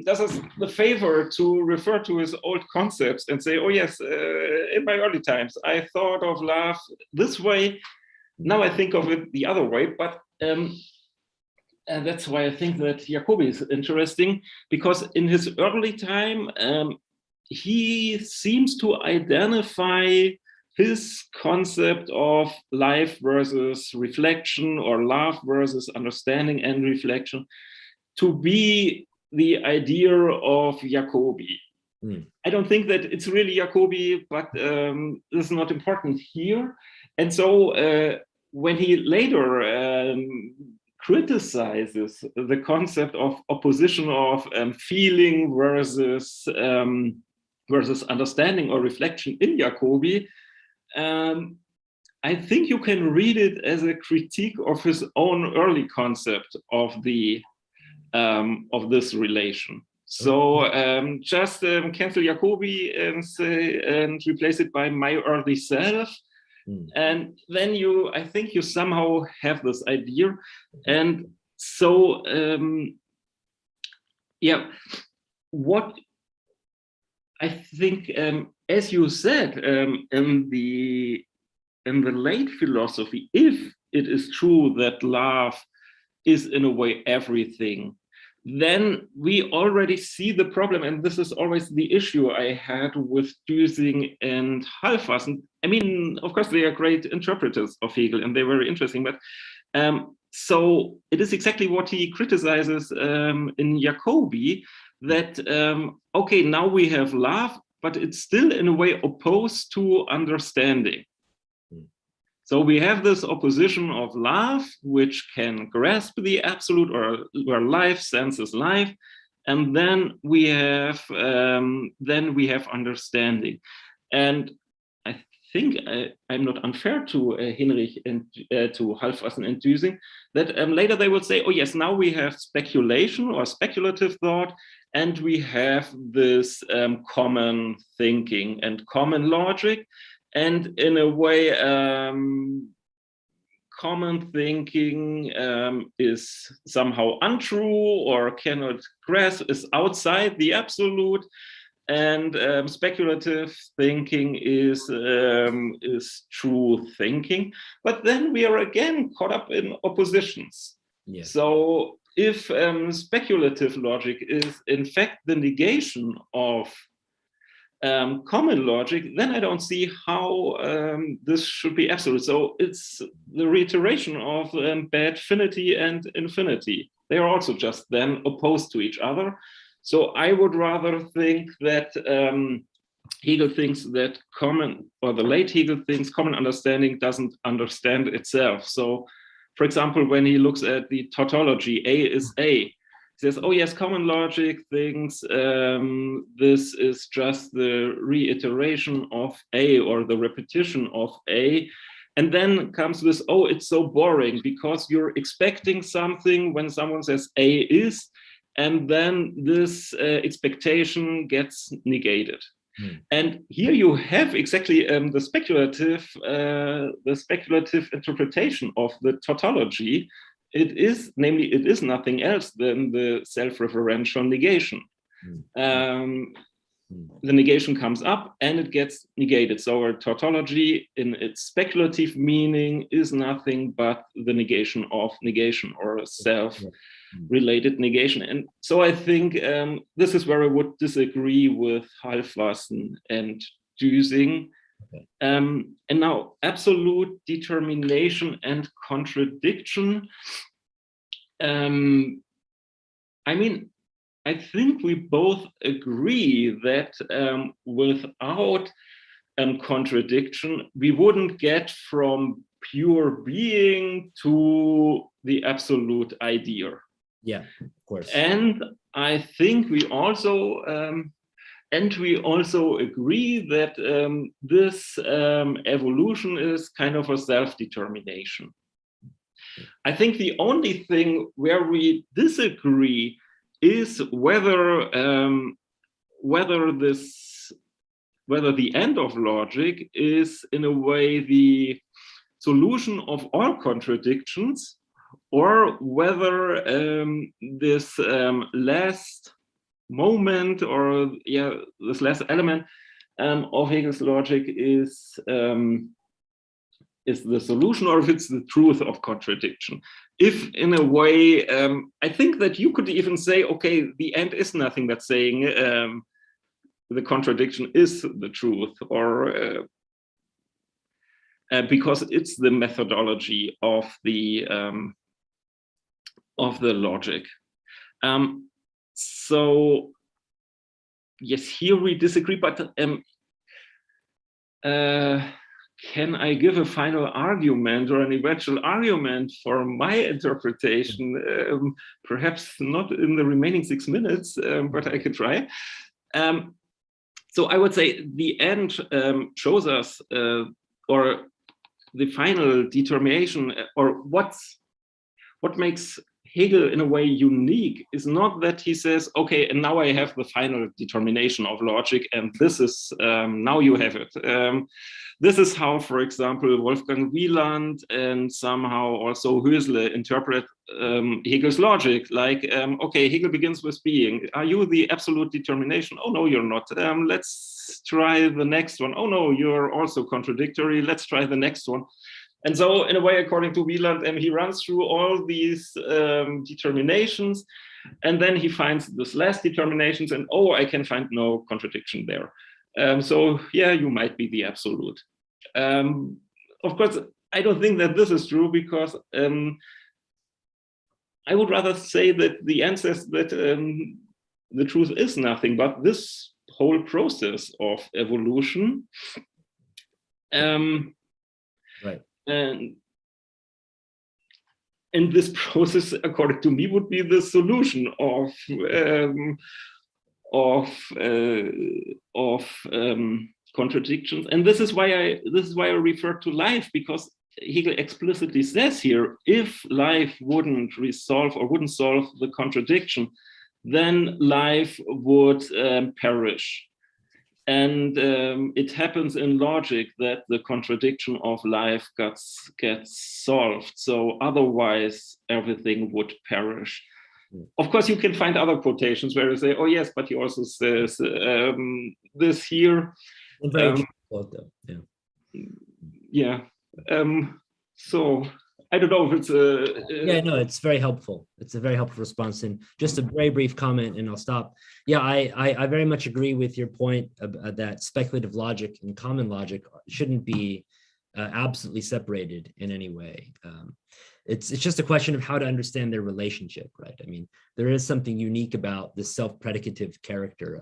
does us the favor to refer to his old concepts and say, oh yes, in my early times, I thought of love this way. Now I think of it the other way. But and that's why I think that Jacobi is interesting, because in his early time, he seems to identify his concept of life versus reflection, or love versus understanding and reflection, to be the idea of Jacobi. I don't think that it's really Jacobi, but this is not important here. And so when he later criticizes the concept of opposition of feeling versus understanding or reflection in Jacobi, I think you can read it as a critique of his own early concept of this relation. So just cancel Jacobi and replace it by my early self. And then I think you somehow have this idea. And so, what I think, as you said, in the late philosophy, if it is true that love is in a way everything, then we already see the problem. And this is always the issue I had with Düsing and Hauthausen. I mean, of course, they are great interpreters of Hegel and they're very interesting, but so it is exactly what he criticizes in Jacobi, that, okay, now we have love, but it's still in a way opposed to understanding. So we have this opposition of love, which can grasp the absolute, or where life senses life, and then we have understanding. And I think I'm not unfair to Hinrich and to Halfwassen and Düsing, that later they will say, oh yes, now we have speculation or speculative thought, and we have this common thinking and common logic. And in a way, common thinking is somehow untrue or cannot grasp, is outside the absolute, and speculative thinking is true thinking. But then we are again caught up in oppositions. Yeah. So if speculative logic is in fact the negation of common logic, then I don't see how this should be absolute. So it's the reiteration of bad finity and infinity. They are also just then opposed to each other. So I would rather think that Hegel thinks that common, or the late Hegel thinks common understanding doesn't understand itself. So for example, when he looks at the tautology, A is A, says, oh yes, common logic thinks this is just the reiteration of A, or the repetition of A. And then comes this, oh, it's so boring because you're expecting something when someone says A is, and then this expectation gets negated. And here you have exactly the speculative interpretation of the tautology. It is, namely, it is nothing else than the self-referential negation. The negation comes up and it gets negated. So our tautology in its speculative meaning is nothing but the negation of negation, or self-related negation. And so I think this is where I would disagree with Halfwassen and Düsing. And now absolute determination and contradiction. I mean, I think we both agree that without contradiction, we wouldn't get from pure being to the absolute idea. Yeah, of course. And I think we also agree that this evolution is kind of a self-determination. I think the only thing where we disagree is whether the end of logic is in a way the solution of all contradictions, or whether this last moment, or this last element of Hegel's logic is the solution, or if it's the truth of contradiction. If in a way, I think that you could even say, okay, the end is nothing but saying the contradiction is the truth, or because it's the methodology of the logic. So yes, here we disagree, but can I give a final argument or an eventual argument for my interpretation? Perhaps not in the remaining 6 minutes, but I could try. So I would say the end shows us, or the final determination, or what makes Hegel in a way unique is not that he says, okay, and now I have the final determination of logic, and this is, now you have it. This is how, for example, Wolfgang Wieland and somehow also Hösle interpret Hegel's logic, like, okay, Hegel begins with being. Are you the absolute determination? Oh, no, you're not. Let's try the next one. Oh, no, you're also contradictory. Let's try the next one. And so, in a way, according to Wieland, he runs through all these determinations, and then he finds this last determinations, and oh, I can find no contradiction there. So, yeah, you might be the absolute. Of course, I don't think that this is true, because I would rather say that the answer is that the truth is nothing but this whole process of evolution. Right. And this process, according to me, would be the solution of contradictions. And this is why I refer to life, because Hegel explicitly says here, if life wouldn't solve the contradiction, then life would perish. And it happens in logic that the contradiction of life gets solved. So otherwise, everything would perish. Of course, you can find other quotations where you say, oh, yes, but he also says this here. Yeah. So I don't know if it's yeah, no, it's very helpful. It's a very helpful response. And just a very brief comment, and I'll stop. Yeah, I very much agree with your point that speculative logic and common logic shouldn't be absolutely separated in any way. It's just a question of how to understand their relationship, right? I mean, there is something unique about the self-predicative character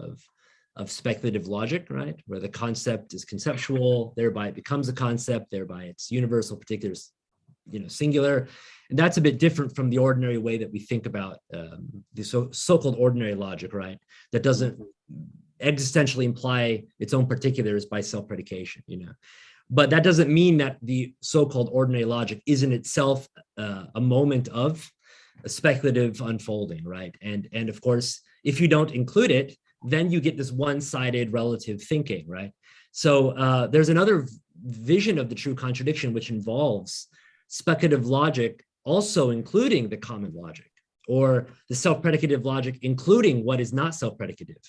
of speculative logic, right? Where the concept is conceptual, thereby it becomes a concept, thereby it's universal, particular, singular. And that's a bit different from the ordinary way that we think about the so-called ordinary logic, right? That doesn't existentially imply its own particulars by self-predication, But that doesn't mean that the so-called ordinary logic is in itself a moment of a speculative unfolding, right? And of course, if you don't include it, then you get this one-sided relative thinking, right? So there's another vision of the true contradiction, which involves speculative logic also including the common logic, or the self-predicative logic including what is not self-predicative.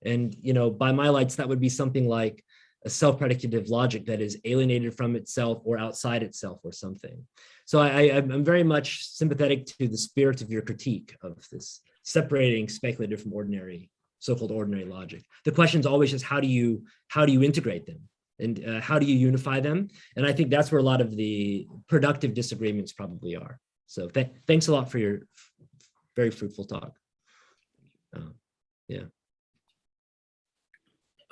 And by my lights, that would be something like a self-predicative logic that is alienated from itself or outside itself or something. So I'm very much sympathetic to the spirit of your critique of this separating speculative from ordinary, so-called ordinary logic. The question is always just how do you integrate them, and how do you unify them? And I think that's where a lot of the productive disagreements probably are. So thanks a lot for your very fruitful talk. Yeah.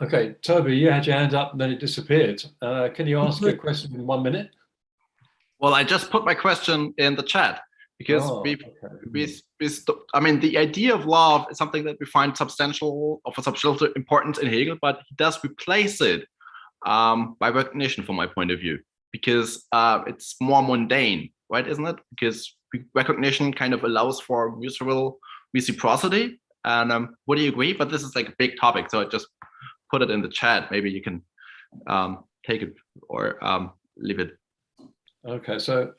Okay, Toby, you had your hand up and then it disappeared. Can you ask a question in 1 minute? Well, I just put my question in the chat because I mean, the idea of love is something that we find substantial importance in Hegel, but he does replace it by recognition, from my point of view, because it's more mundane, right? Isn't it? Because recognition kind of allows for mutual reciprocity. And would you agree? But this is like a big topic, so I just put it in the chat. Maybe you can take it or leave it. Okay, so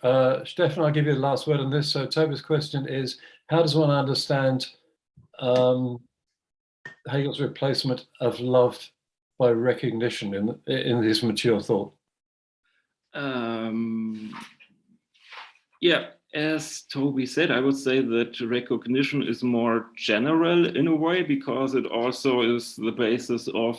Stefan, I'll give you the last word on this. So Toby's question is, how does one understand Hegel's replacement of love by recognition in his mature thought? Yeah, as Toby said, I would say that recognition is more general in a way, because it also is the basis of,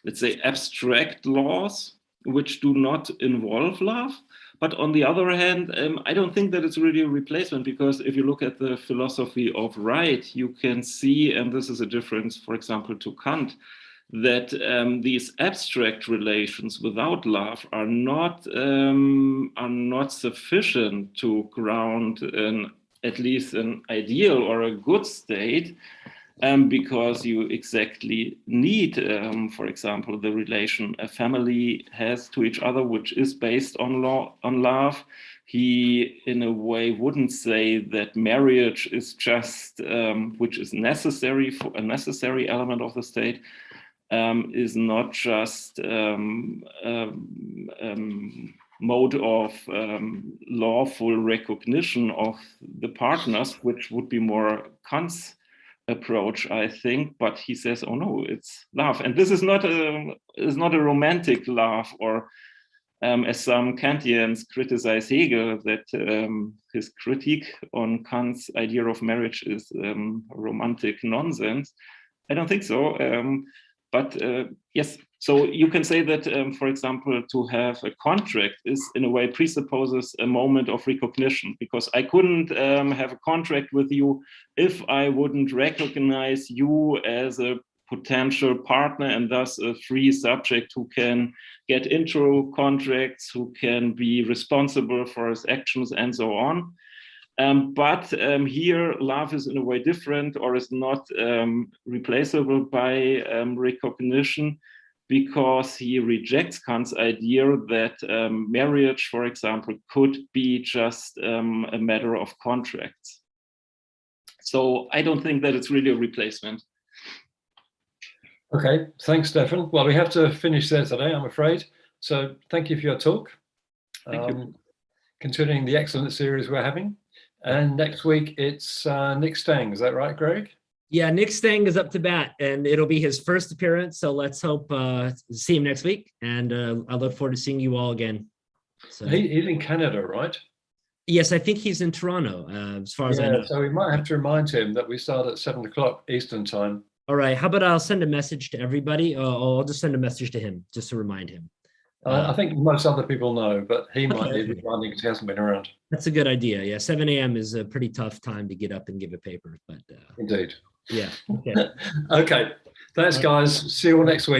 let's say, abstract laws which do not involve love. But on the other hand, I don't think that it's really a replacement, because if you look at the philosophy of right, you can see, and this is a difference, for example, to Kant, that these abstract relations without love are not sufficient to ground at least an ideal or a good state, because you exactly need, for example, the relation a family has to each other, which is based on love. He, in a way, wouldn't say that marriage is just, which is necessary for a necessary element of the state, is not just mode of lawful recognition of the partners, which would be more Kant's approach, I think. But he says, oh no, it's love, and this is not a romantic love, or as some Kantians criticize Hegel, that his critique on Kant's idea of marriage is romantic nonsense. I don't think so. But yes, so you can say that, for example, to have a contract is in a way presupposes a moment of recognition, because I couldn't have a contract with you if I wouldn't recognize you as a potential partner and thus a free subject who can get into contracts, who can be responsible for his actions and so on. But here love is in a way different, or is not replaceable by recognition, because he rejects Kant's idea that marriage, for example, could be just a matter of contracts. So I don't think that it's really a replacement. Okay, thanks, Stefan. Well, we have to finish there today, I'm afraid. So thank you for your talk. Thank you. Continuing the excellent series we're having. And next week it's Nick Stang, is that right, Greg? Yeah, Nick Stang is up to bat, and it'll be his first appearance. So let's hope to see him next week. And I look forward to seeing you all again. So He's in Canada, right? yes, I think he's in Toronto, as far as I know. So we might have to remind him that we start at 7 o'clock Eastern time. All right, how about I'll send a message to everybody, or I'll just send a message to him just to remind him. I think most other people know, but he might need reminding because he hasn't been around. That's a good idea. Yeah, 7 a.m. is a pretty tough time to get up and give a paper, but Indeed. yeah. Okay. Okay. Thanks, guys. See you all next week.